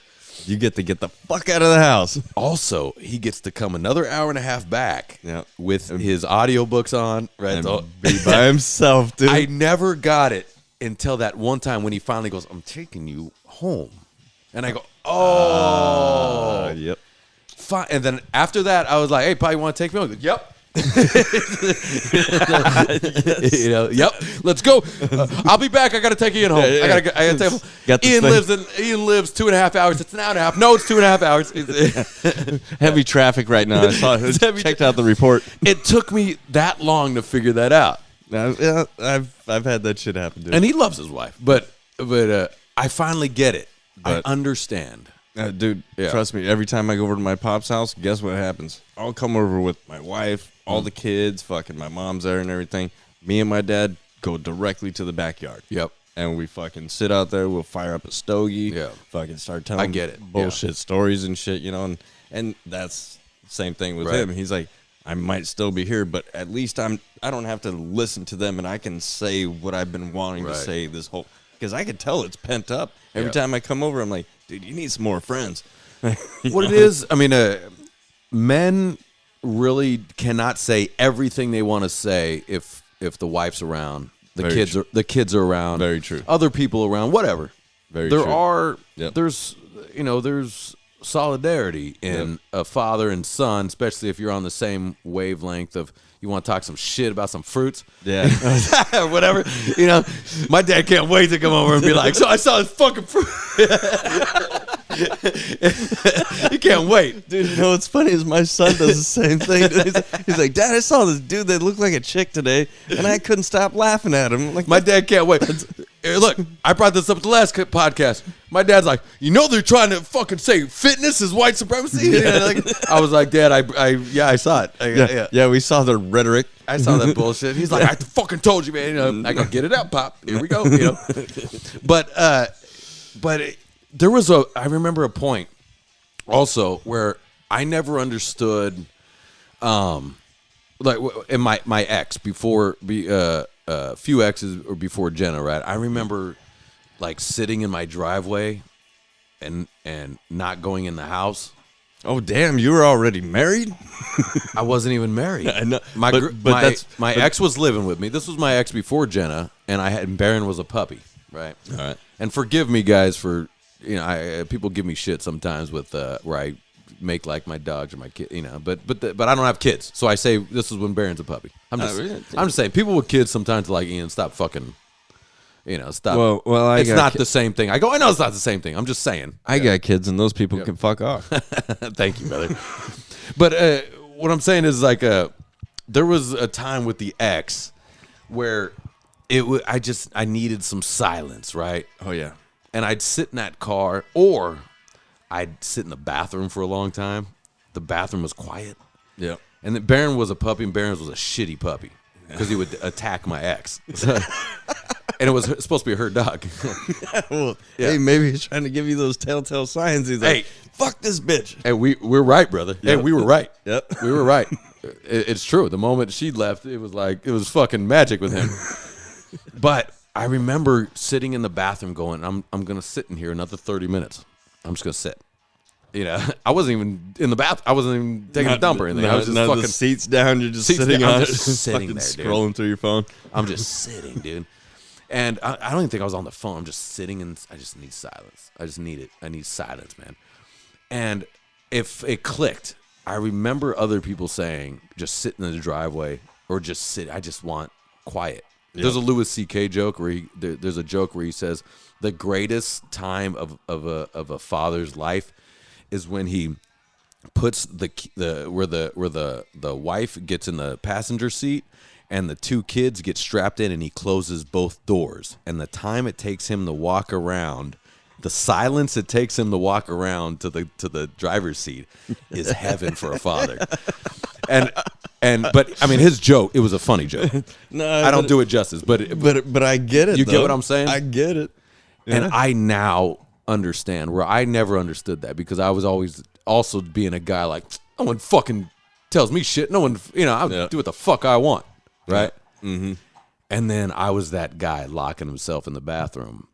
You get to get the fuck out of the house. Also, he gets to come another hour and a half back with and his audiobooks on, right? And be by himself, dude. I never got it until that one time when he finally goes, "I'm taking you home." And I go, "Oh." Yep. Fine. And then after that, I was like, "Hey, Pa, you want to take me home?" He goes, "Yep." Yes. Yep. Let's go. I'll be back. I gotta take Ian home. Yeah. I gotta take him. Ian lives 2.5 hours. It's an hour and a half. No, it's 2.5 hours. Heavy traffic right now. I saw it. Checked out the report. It took me that long to figure that out. I've had that shit happen, dude. And he loves his wife, but I finally get it. I understand. Dude, trust me, every time I go over to my pop's house, guess what happens? I'll come over with my wife, all the kids, fucking my mom's there and everything. Me and my dad go directly to the backyard. Yep. And we fucking sit out there, we'll fire up a stogie, fucking start telling bullshit stories and shit, you know, and that's the same thing with him. He's like, I might still be here, but at least I don't have to listen to them, and I can say what I've been wanting to say this whole, because I could tell it's pent up. Every time I come over, I'm like, dude, you need some more friends. What it is, I mean, men really cannot say everything they want to say if the wife's around, the kids are around, very true, other people around, whatever. Very true. There's solidarity in a father and son, especially if you're on the same wavelength of you want to talk some shit about some fruits. Yeah. Whatever. You know, my dad can't wait to come over and be like, so I saw this fucking fruit. He can't wait. Dude, you know what's funny is my son does the same thing. He's like, Dad, I saw this dude that looked like a chick today, and I couldn't stop laughing at him. Like, my dad can't wait. Look, I brought this up at the last podcast. My dad's like, you know they're trying to fucking say fitness is white supremacy? I was like, Dad, I saw it. Yeah, we saw the rhetoric. I saw that bullshit. He's like, I fucking told you, man. You know, I gotta get it out, Pop. Here we go. You know, but there was I remember a point also where I never understood, like in my ex before few exes or before Jenna, right? I remember like sitting in my driveway and not going in the house. Oh damn! You were already married. I wasn't even married. I know. My ex was living with me. This was my ex before Jenna, and Baron was a puppy, right? All right. And forgive me, guys, for people give me shit sometimes with where I make like my dogs or my kid, you know. But I don't have kids, so I say this is when Baron's a puppy. I'm just saying people with kids sometimes are like, Ian, stop fucking. You know, stop. Well, it's not the same thing. I know it's not the same thing. I'm just saying. I got kids, and those people can fuck off. Thank you, brother. But what I'm saying is, like, there was a time with the ex where I needed some silence, right? Oh yeah. And I'd sit in that car, or I'd sit in the bathroom for a long time. The bathroom was quiet. Yeah. And then Baron was a puppy, and Baron was a shitty puppy because he would attack my ex. And it was supposed to be her dog. Well, hey, maybe he's trying to give you those telltale signs. He's like, fuck this bitch. Hey, we're right, brother. Yep. Hey, we were right. Yep. We were right. It's true. The moment she left, it was fucking magic with him. But I remember sitting in the bathroom going, I'm going to sit in here another 30 minutes. I'm just going to sit. You know, I wasn't even in the bath. I wasn't even taking a dump or anything. I was just fucking the seats down. You're just sitting on it, sitting there, scrolling dude. Through your phone. I'm just sitting, dude. And I don't even think I was on the phone. I'm just sitting, and I just need silence. I just need it. I need silence, man. And if it clicked, I remember other people saying, just sit in the driveway or just sit. I just want quiet. Yep. There's a Louis C.K. joke where there's a joke where he says the greatest time of a father's life is when he puts where the wife gets in the passenger seat and the two kids get strapped in, and he closes both doors. And the time it takes him to walk around, the silence it takes him to walk around to the driver's seat is heaven for a father. But I mean, his joke, it was a funny joke. No, I don't do it justice, but I get it. You get what I'm saying? I get it. Yeah. And I now understand where I never understood that, because I was always also being a guy like, no one fucking tells me shit. No one, I'll do what the fuck I want. Right? Mm-hmm. And then I was that guy locking himself in the bathroom.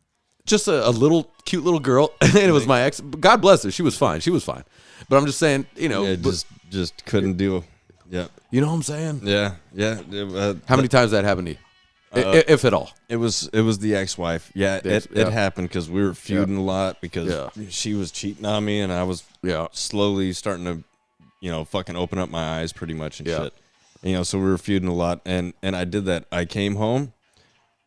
Just a little cute little girl. And it was my ex. God bless her. She was fine. But I'm just saying, just couldn't do. Yeah. You know what I'm saying? Yeah. How many times that happened to you? If at all? It was the ex-wife. Yeah, it happened because we were feuding a lot because she was cheating on me, and I was slowly starting to, fucking open up my eyes pretty much and shit. So we were feuding a lot, and I did that. I came home.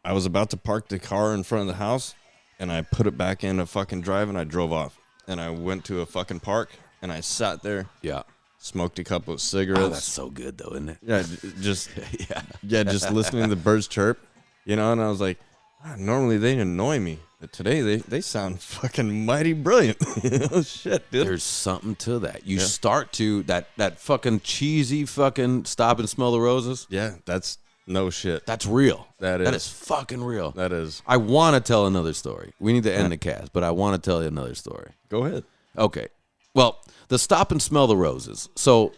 I was about to park the car in front of the house, and I put it back in a fucking drive, and I drove off. And I went to a fucking park, and I sat there. Yeah. Smoked a couple of cigarettes. Oh, that's so good, though, isn't it? Yeah, just just listening to the birds chirp, and I was like, Normally they annoy me, but today they sound fucking mighty brilliant. Oh shit, dude. There's something to that. You start to that fucking cheesy fucking stop and smell the roses. Yeah, that's no shit. That's real. That is fucking real. That is. I want to tell another story. We need to end the cast, but I want to tell you another story. Go ahead. Okay. Well, the stop and smell the roses. So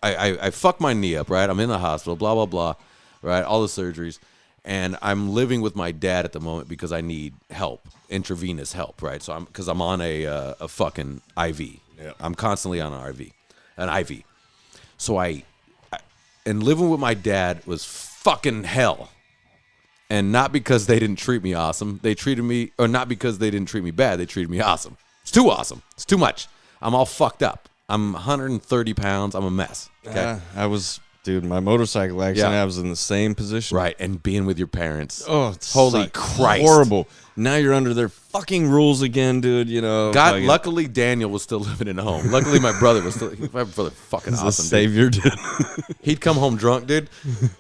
I fucked my knee up, right? I'm in the hospital, blah, blah, blah, right? All the surgeries. And I'm living with my dad at the moment because I need help, intravenous help, right? So I'm on a fucking IV. Yeah. I'm constantly on an IV. So and living with my dad was fucking hell. And not because they didn't treat me awesome. They treated me, or not because they didn't treat me bad. They treated me awesome. It's too awesome. It's too much. I'm all fucked up. I'm 130 pounds. I'm a mess. Okay. Dude, my motorcycle accident, I was in the same position. Right, and being with your parents. Oh, it's holy Christ. Horrible. Now you're under their fucking rules again, dude, you know. God, luckily Daniel was still living at home. Luckily my brother was still, my brother fucking awesome, savior, dude. He'd come home drunk, dude.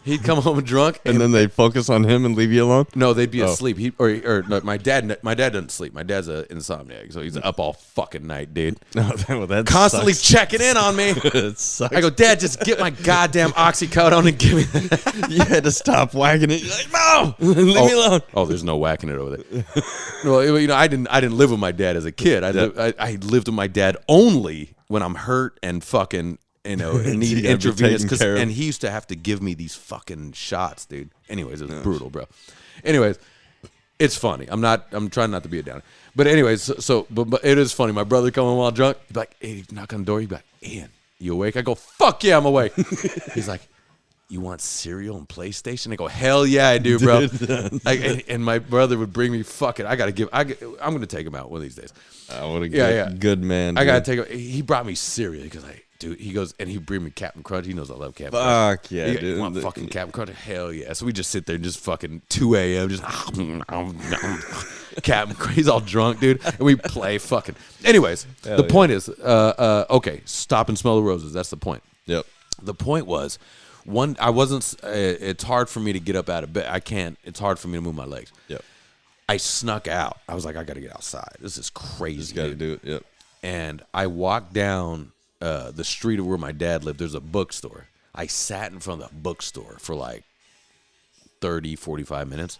He'd come home drunk. And then they'd focus on him and leave you alone? No, they'd be asleep. No, my dad doesn't sleep. My dad's an insomniac, so he's up all fucking night, dude. Well, that constantly sucks. checking in on me. It sucks. I go, Dad, just get my goddamn oxycodone and give me that. You had to stop whacking it. You're like, no, leave me alone. Oh, there's no whacking it over there. Well, you know, I didn't live with my dad as a kid. I lived with my dad only when I'm hurt and fucking, you know, need intravenous. And he used to have to give me these fucking shots, dude. Anyways, it was brutal, bro. Anyways, it's funny. I'm trying not to be a downer. But anyways, but it is funny. My brother come home while drunk. He'd be like, hey, he'd knock on the door. He'd be like, Ian, you awake? I go, fuck yeah, I'm awake. He's like, you want cereal and PlayStation? I go, hell yeah, I do, bro. And my brother would bring me fucking. I'm gonna take him out one of these days. What a good man. Dude. I gotta take him. He brought me cereal because he goes and he bring me Captain Crunch. He knows I love Captain Crunch. Fuck yeah, dude. You want fucking Captain Crunch? Hell yeah. So we just sit there and just fucking 2 a.m. just Captain Crunch. He's all drunk, dude, and we play fucking. Anyways, the point is, okay, stop and smell the roses. That's the point. Yep. The point was. I wasn't. It's hard for me to get up out of bed. I can't. It's hard for me to move my legs. Yep. I snuck out. I was like, I got to get outside. This is crazy. Just got to do it. Yep. And I walked down the street of where my dad lived. There's a bookstore. I sat in front of the bookstore for like 30, 45 minutes.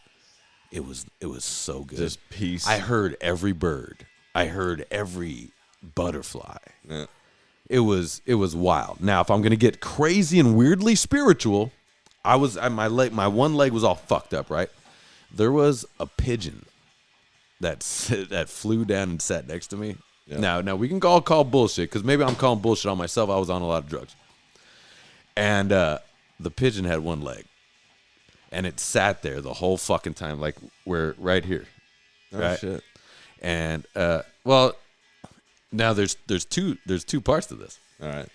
It was so good. Just peace. I heard every bird. I heard every butterfly. Yeah. It was wild. Now, if I'm gonna get crazy and weirdly spiritual, my one leg was all fucked up, right? There was a pigeon that flew down and sat next to me. Yeah. Now we can all call bullshit because maybe I'm calling bullshit on myself. I was on a lot of drugs, and the pigeon had one leg, and it sat there the whole fucking time, like we're right here. Oh right? Shit! And well. Now there's two parts to this. All right.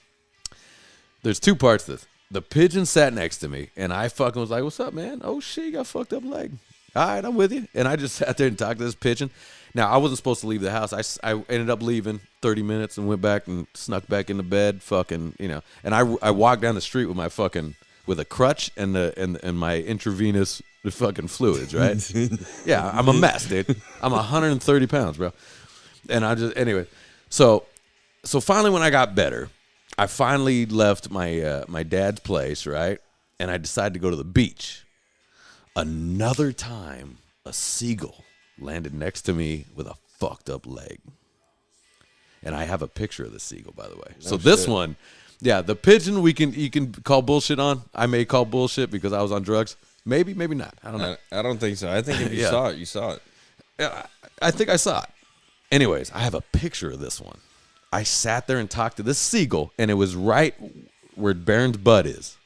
There's two parts to this. The pigeon sat next to me, and I fucking was like, "What's up, man? Oh shit, you got a fucked up leg. All right, I'm with you." And I just sat there and talked to this pigeon. Now I wasn't supposed to leave the house. I ended up leaving 30 minutes and went back and snuck back into bed. Fucking, you know. And I walked down the street with my fucking with a crutch and my intravenous fucking fluids. Right? Yeah, I'm a mess, dude. I'm 130 pounds, bro. And anyway. So finally, when I got better, I finally left my dad's place, right? And I decided to go to the beach. Another time, a seagull landed next to me with a fucked up leg. And I have a picture of the seagull, by the way. So this one, yeah, the pigeon you can call bullshit on. I may call bullshit because I was on drugs. Maybe, maybe not. I don't know. I don't think so. I think if you saw it, you saw it. Yeah, I think I saw it. Anyways, I have a picture of this one. I sat there and talked to this seagull, and it was right where Baron's butt is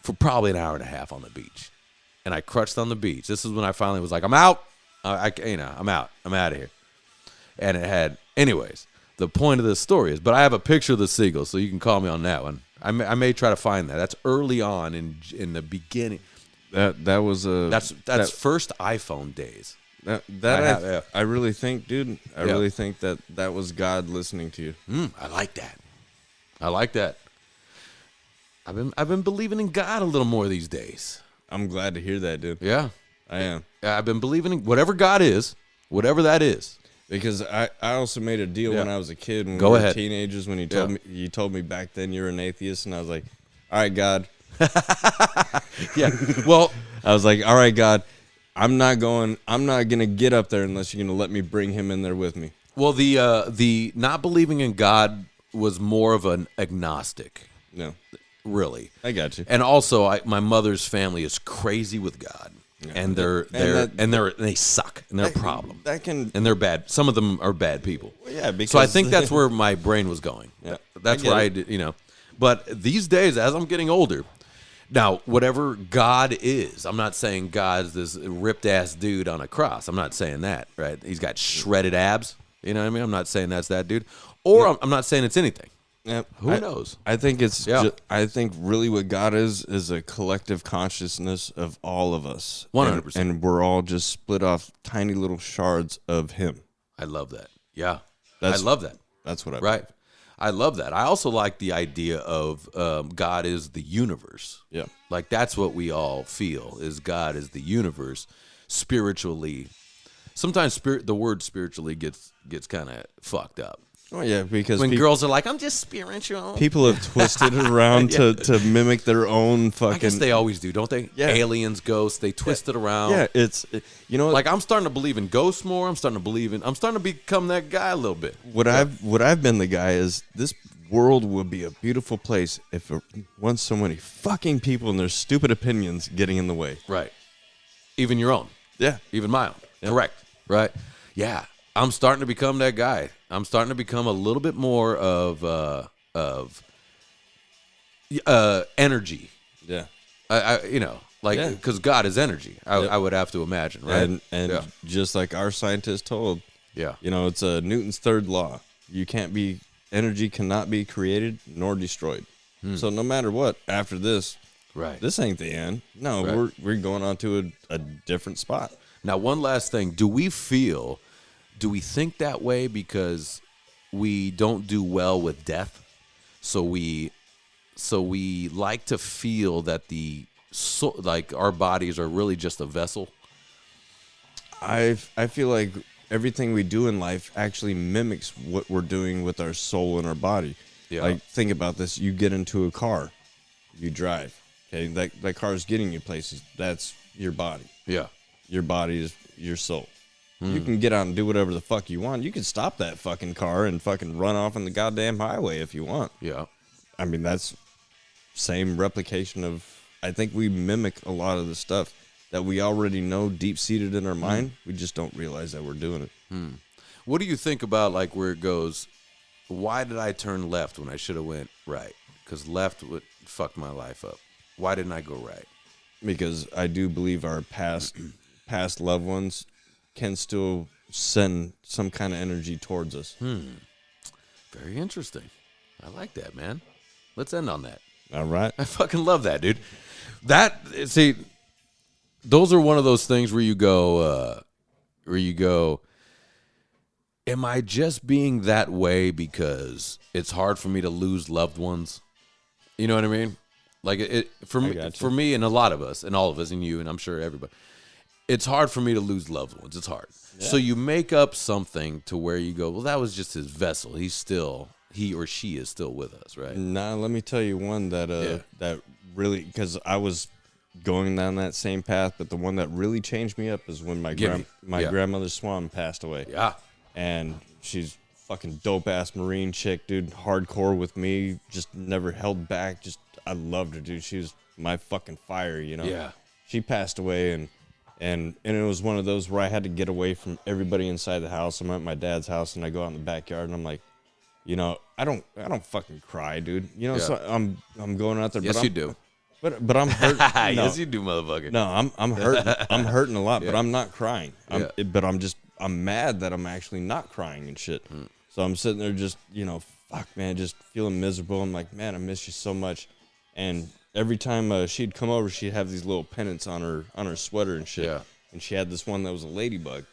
for probably an hour and a half on the beach. And I crutched on the beach. This is when I finally was like, I'm out. I'm out. I'm out of here. And it had, anyways, the point of this story is, but I have a picture of the seagull, so you can call me on that one. I may try to find that. That's early on in the beginning. That's first iPhone days. I really think, dude. I really think that was God listening to you. I like that. I like that. I've been believing in God a little more these days. I'm glad to hear that, dude. Yeah. I am. I've been believing in whatever God is, whatever that is. Because I also made a deal when I was a kid, when we were teenagers, when you told me back then you're an atheist, and I was like, all right, God. Yeah. Well, I was like, all right, God, I'm not gonna get up there unless you're gonna let me bring him in there with me. Well, the not believing in God was more of an agnostic. No. Really. I got you. And also my mother's family is crazy with God. Yeah. And they suck and they're a problem. And they're bad. Some of them are bad people. Well, yeah, because so I think that's where my brain was going. Yeah, that's where I did, But these days, as I'm getting older, now whatever God is, I'm not saying God's this ripped ass dude on a cross. I'm not saying that, right? He's got shredded abs. You know what I mean? I'm not saying that's that dude. Or I'm not saying it's anything. Yeah, Who knows? I think it's. I think really what God is a collective consciousness of all of us. 100%. And we're all just split off tiny little shards of Him. I love that. Yeah, I love that. That's what I right. I love that. I also like the idea of God is the universe. Yeah, like that's what we all feel is God is the universe spiritually. Sometimes the word spiritually gets kind of fucked up. Oh yeah, because when girls are like, "I'm just spiritual," people have twisted it around to mimic their own fucking. I guess they always do, don't they? Yeah. Aliens, ghosts, they twist it around. Yeah, like I'm starting to believe in ghosts more. I'm starting to become that guy a little bit. What I've been the guy is this world would be a beautiful place if it wasn't so many fucking people and their stupid opinions getting in the way. Right. Even your own. Yeah. Even my own. Yeah. Correct. Right. Yeah. I'm starting to become that guy. I'm starting to become a little bit more of energy. Yeah. Because God is energy. I would have to imagine, right? And just like our scientists told, it's Newton's third law. Energy cannot be created nor destroyed. So no matter what, after this, this ain't the end. No, we're going on to a different spot. Now, one last thing. Do we think that way because we don't do well with death? So we like to feel that our bodies are really just a vessel? I feel like everything we do in life actually mimics what we're doing with our soul and our body. Yeah. Like, think about this. You get into a car. You drive. Okay, that car is getting you places. That's your body. Yeah. Your body is your soul. You can get out and do whatever the fuck you want. You can stop that fucking car and fucking run off on the goddamn highway if you want. Yeah. I mean, that's same replication of, I think we mimic a lot of the stuff that we already know deep-seated in our mind. We just don't realize that we're doing it. What do you think about, like, where it goes, why did I turn left when I should have went right? Because left would fuck my life up. Why didn't I go right? Because I do believe our past loved ones can still send some kind of energy towards us. Very interesting. I like that, man. Let's end on that. All right. I fucking love that, dude. Those are one of those things where you go, am I just being that way because it's hard for me to lose loved ones? You know what I mean? Like for me and a lot of us and all of us and you and I'm sure everybody, it's hard for me to lose loved ones. It's hard. Yeah. So you make up something to where you go, well, that was just his vessel. He or she is still with us, right? Nah, let me tell you one that that really, because I was going down that same path, but the one that really changed me up is when my grandmother Swan passed away. Yeah. And she's fucking dope ass Marine chick, dude. Hardcore with me, just never held back. I loved her, dude. She was my fucking fire, you know. Yeah. She passed away, and it was one of those where I had to get away from everybody inside the house. I'm at my dad's house, and I go out in the backyard, and I'm like, I don't fucking cry, dude. So I'm going out there. Yes, you do. But I'm hurt. No. Yes, you do, motherfucker. No, I'm hurting. I'm hurting a lot, but I'm not crying. But I'm mad that I'm actually not crying and shit. So I'm sitting there just, fuck, man, just feeling miserable. I'm like, man, I miss you so much. And every time she'd come over, she'd have these little pennants on her sweater and shit. Yeah. And she had this one that was a ladybug.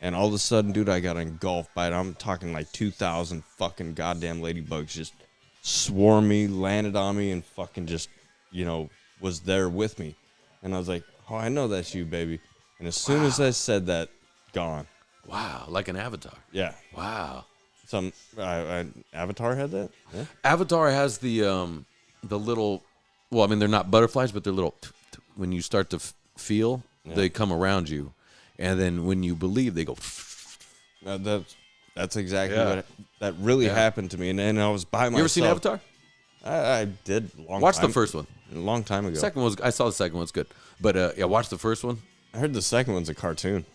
And all of a sudden, dude, I got engulfed by it. I'm talking like 2,000 fucking goddamn ladybugs just swarmed me, landed on me, and fucking just, was there with me. And I was like, oh, I know that's you, baby. And as soon as I said that, gone. Wow, like an Avatar. Yeah. Wow. Some Avatar had that. Yeah. Avatar has the little. Well, I mean, they're not butterflies, but they're little. When you start to feel, they come around you, and then when you believe, they go. That's exactly what that really happened to me, and then I was by myself. You ever seen Avatar? I did. Watch the first one. A long time ago. Second was I saw the second one's good, but watch the first one. I heard the second one's a cartoon.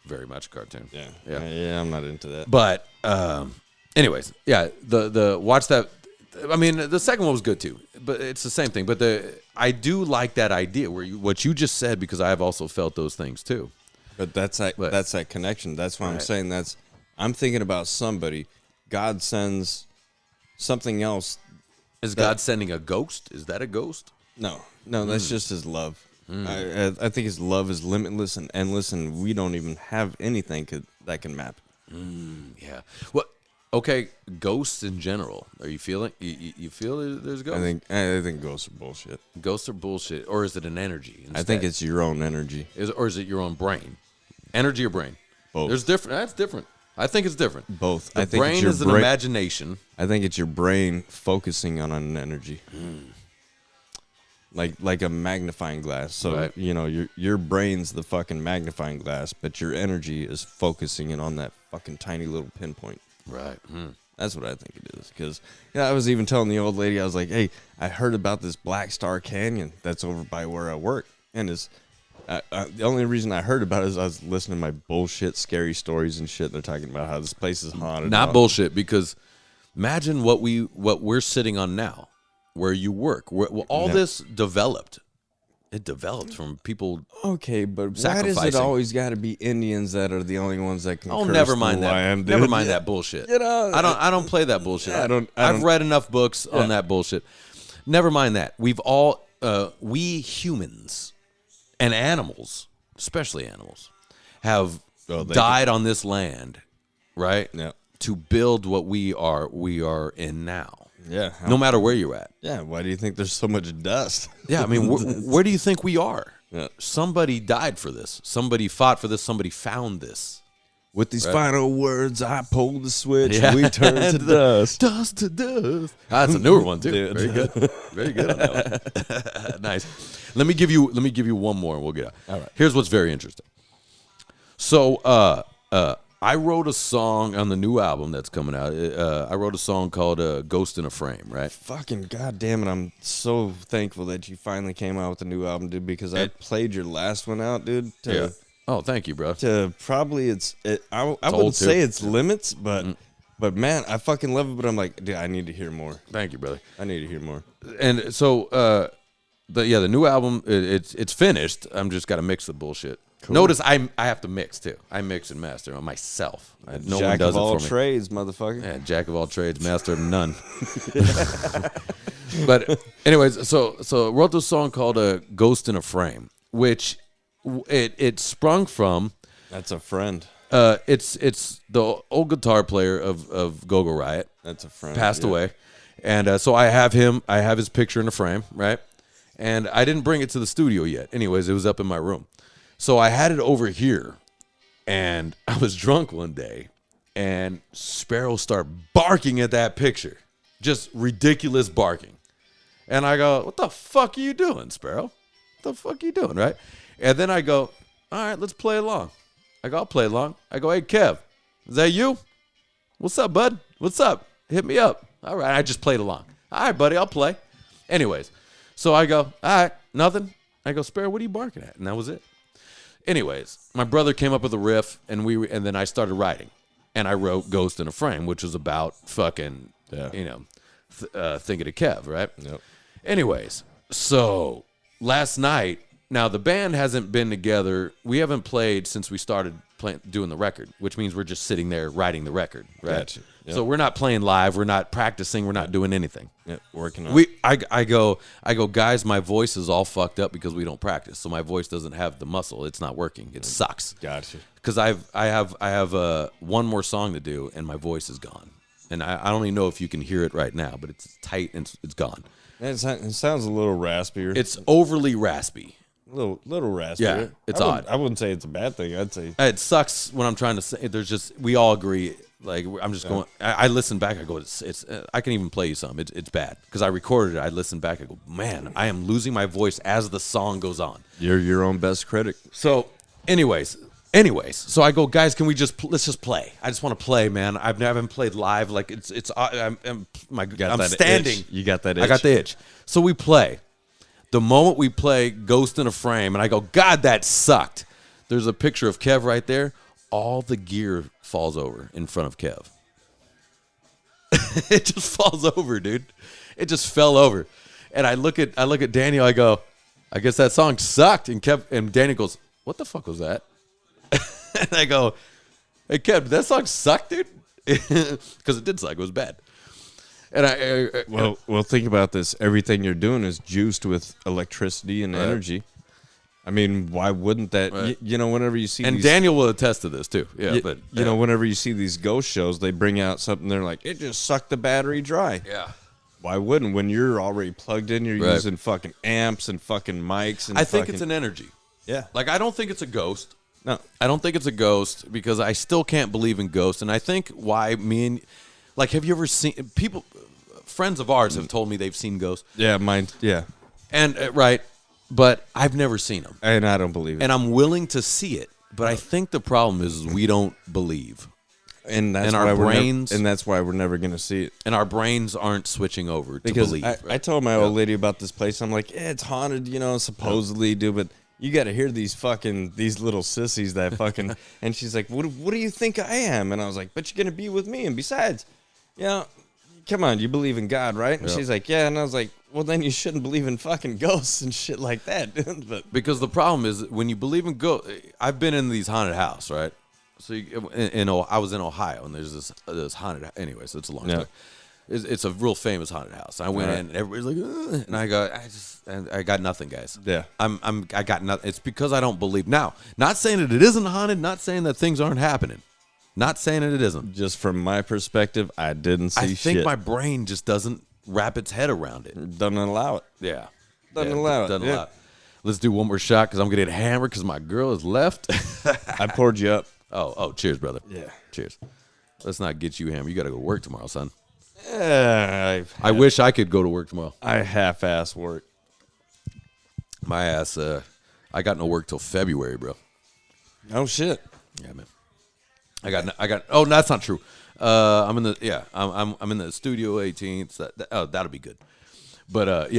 Very much a cartoon. Yeah. I'm not into that. But anyways, the watch that. I mean, the second one was good too, but it's the same thing. But I do like that idea where what you just said, because I have also felt those things too. But that's that connection. That's why I'm saying I'm thinking about somebody. God sends something else. Is God sending a ghost? Is that a ghost? No, that's just his love. I think his love is limitless and endless, and we don't even have anything that can map. Yeah. Well, okay, ghosts in general. Are you feeling? You feel there's ghosts? I think ghosts are bullshit. Ghosts are bullshit, or is it an energy? Instead? I think it's your own energy. Or is it your own brain? Energy or brain? Both. There's different. That's different. I think it's different. Both. The brain is an imagination. I think it's your brain focusing on an energy. Like a magnifying glass. So, your brain's the fucking magnifying glass, but your energy is focusing in on that fucking tiny little pinpoint. Right. That's what I think it is. Because I was even telling the old lady, I was like, hey, I heard about this Black Star Canyon that's over by where I work. And the only reason I heard about it is I was listening to my bullshit, scary stories and shit. They're talking about how this place is haunted. Not bullshit, because imagine what we're sitting on now, where you work. All this developed. It developed from people. Okay, but why does it always got to be Indians that are the only ones that can? Oh, curse never mind the that. land, dude. Never mind that bullshit. I don't play that bullshit. I've read enough books on that bullshit. Never mind that. We've all we humans and animals, especially animals, have died on this land, right? Yeah. To build what we are in now. Yeah. No matter where you're at. Yeah. Why do you think there's so much dust? Yeah. I mean, where do you think we are? Yeah. Somebody died for this. Somebody fought for this. Somebody found this. With these final words, I pulled the switch. Yeah. We turned to dust. Dust to dust. That's a newer one too. Dude. Very good. Very good on that one. Nice. Let me give you one more, and we'll get out. All right. Here's what's very interesting. So, I wrote a song on the new album that's coming out. I wrote a song called "Ghost in a Frame." Right? Fucking goddamn it! I'm so thankful that you finally came out with a new album, dude. Because I played your last one out, dude. Yeah. Oh, thank you, bro. To probably I wouldn't say it's limits, but man, I fucking love it. But I'm like, dude, I need to hear more. Thank you, brother. I need to hear more. And so, the new album it's finished. I'm just got to mix the bullshit. Cool. Notice I have to mix too. I mix and master on myself. No one does it for me. Jack of all trades, motherfucker. Yeah, jack of all trades, master of none. But anyways, so wrote this song called "Ghost in a Frame," which it sprung from. That's a friend. It's the old guitar player of Go-Go Riot. That's a friend. Passed away, and so I have him. I have his picture in a frame, right? And I didn't bring it to the studio yet. Anyways, it was up in my room. So I had it over here, and I was drunk one day, and Sparrow started barking at that picture. Just ridiculous barking. And I go, what the fuck are you doing, Sparrow? What the fuck are you doing, right? And then I go, all right, let's play along. I go, I'll play along. I go, hey, Kev, is that you? What's up, bud? What's up? Hit me up. All right, I just played along. All right, buddy, I'll play. Anyways, so I go, all right, nothing. I go, Sparrow, what are you barking at? And that was it. Anyways, my brother came up with a riff, and then I started writing, and I wrote "Ghost in a Frame," which was about fucking, thinking of Kev, right? Yep. Anyways, so last night, now the band hasn't been together. We haven't played since we started doing the record, which means we're just sitting there writing the record, right? Gotcha. Yep. So we're not playing live. We're not practicing. We're not doing anything. Yep. Working on. I go, guys, my voice is all fucked up because we don't practice. So my voice doesn't have the muscle. It's not working. It sucks. Gotcha. Because I have one more song to do, and my voice is gone. And I don't even know if you can hear it right now, but it's tight and it's gone. It sounds a little raspier. It's overly raspy. little raspy. Yeah, it's odd. I wouldn't say it's a bad thing. I'd say it sucks when I'm trying to say. There's just we all agree. Like I'm just going. I listen back. I go. It's. I can even play you some. It's bad because I recorded it. I listen back. I go, man, I am losing my voice as the song goes on. You're your own best critic. So, anyways, so I go, guys, can we let's just play? I just want to play, man. I haven't played live. Like I'm standing. Itch. You got that itch. I got the itch. So we play. The moment we play Ghost in a Frame, and I go, God, that sucked. There's a picture of Kev right there. All the gear falls over in front of Kev. It just falls over, dude. It just fell over. And I look at Daniel. I go, I guess that song sucked. And Daniel goes, what the fuck was that? And I go, hey, Kev, did that song suck, dude? Because it did suck. It was bad. And well, think about this. Everything you're doing is juiced with electricity and energy. I mean, why wouldn't that? Right. Whenever you see Daniel will attest to this too. Yeah, but whenever you see these ghost shows, they bring out something. They're like, it just sucked the battery dry. Yeah. Why wouldn't? When you're already plugged in, you're using fucking amps and fucking mics. And I think it's an energy. Yeah. Like I don't think it's a ghost. No, I don't think it's a ghost because I still can't believe in ghosts. And I think why me and have you ever seen people? Friends of ours have told me they've seen ghosts. Yeah, mine. Yeah, and right, but I've never seen them, and I don't believe it. And I'm willing to see it, but I think the problem is we don't believe, and that's why our brains, and that's why we're never going to see it, and our brains aren't switching over to believe. I told my old lady about this place. I'm like, it's haunted, supposedly, dude, but you got to hear these little sissies that fucking, and she's like, what do you think I am? And I was like, but you're going to be with me, and besides, come on, you believe in God, right? And she's like, yeah. And I was like, well, then you shouldn't believe in fucking ghosts and shit like that. But because the problem is when you believe in ghosts, I've been in these haunted house, right? So I was in Ohio, and there's this haunted. Anyways, it's a long story. It's a real famous haunted house. I went in, and everybody's like, and I go, I got nothing, guys. Yeah, I got nothing. It's because I don't believe. Now, not saying that it isn't haunted, not saying that things aren't happening. Not saying that it isn't. Just from my perspective, I didn't see shit. I think my brain just doesn't wrap its head around it. Doesn't allow it. Yeah. Doesn't allow it. Let's do one more shot because I'm going to get hammered because my girl is left. I poured you up. Oh, cheers, brother. Yeah. Cheers. Let's not get you hammered. You got to go to work tomorrow, son. I wish I could go to work tomorrow. I half-ass work. My ass, I got no work till February, bro. Oh, shit. Yeah, man. I got. Oh, that's not true. I'm in the Studio 18th. That'll be good. But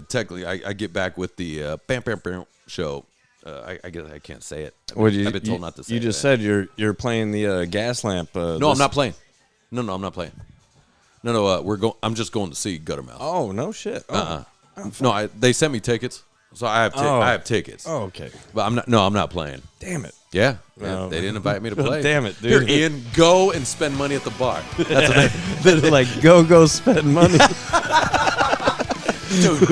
technically, I get back with the Bam Bam Bam show. I guess I can't say it. I've been told not to say it. You just said you're playing the gas lamp. No, I'm not playing. No, I'm not playing. No, I'm just going to see Guttermouth. Oh, no shit. Oh. No, they sent me tickets, so I have tickets. Oh, okay. But I'm not playing. Damn it. Yeah, they didn't invite me to play. Damn it, dude. Here, Ian, go and spend money at the bar. That's what they're like, go spend money. Dude,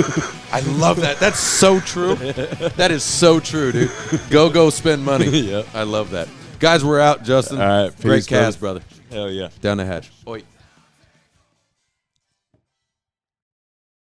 I love that. That's so true. That is so true, dude. Go spend money. Yeah. I love that. Guys, we're out, Justin. All right. Great cast, brother. Hell yeah. Down the hatch. Oi.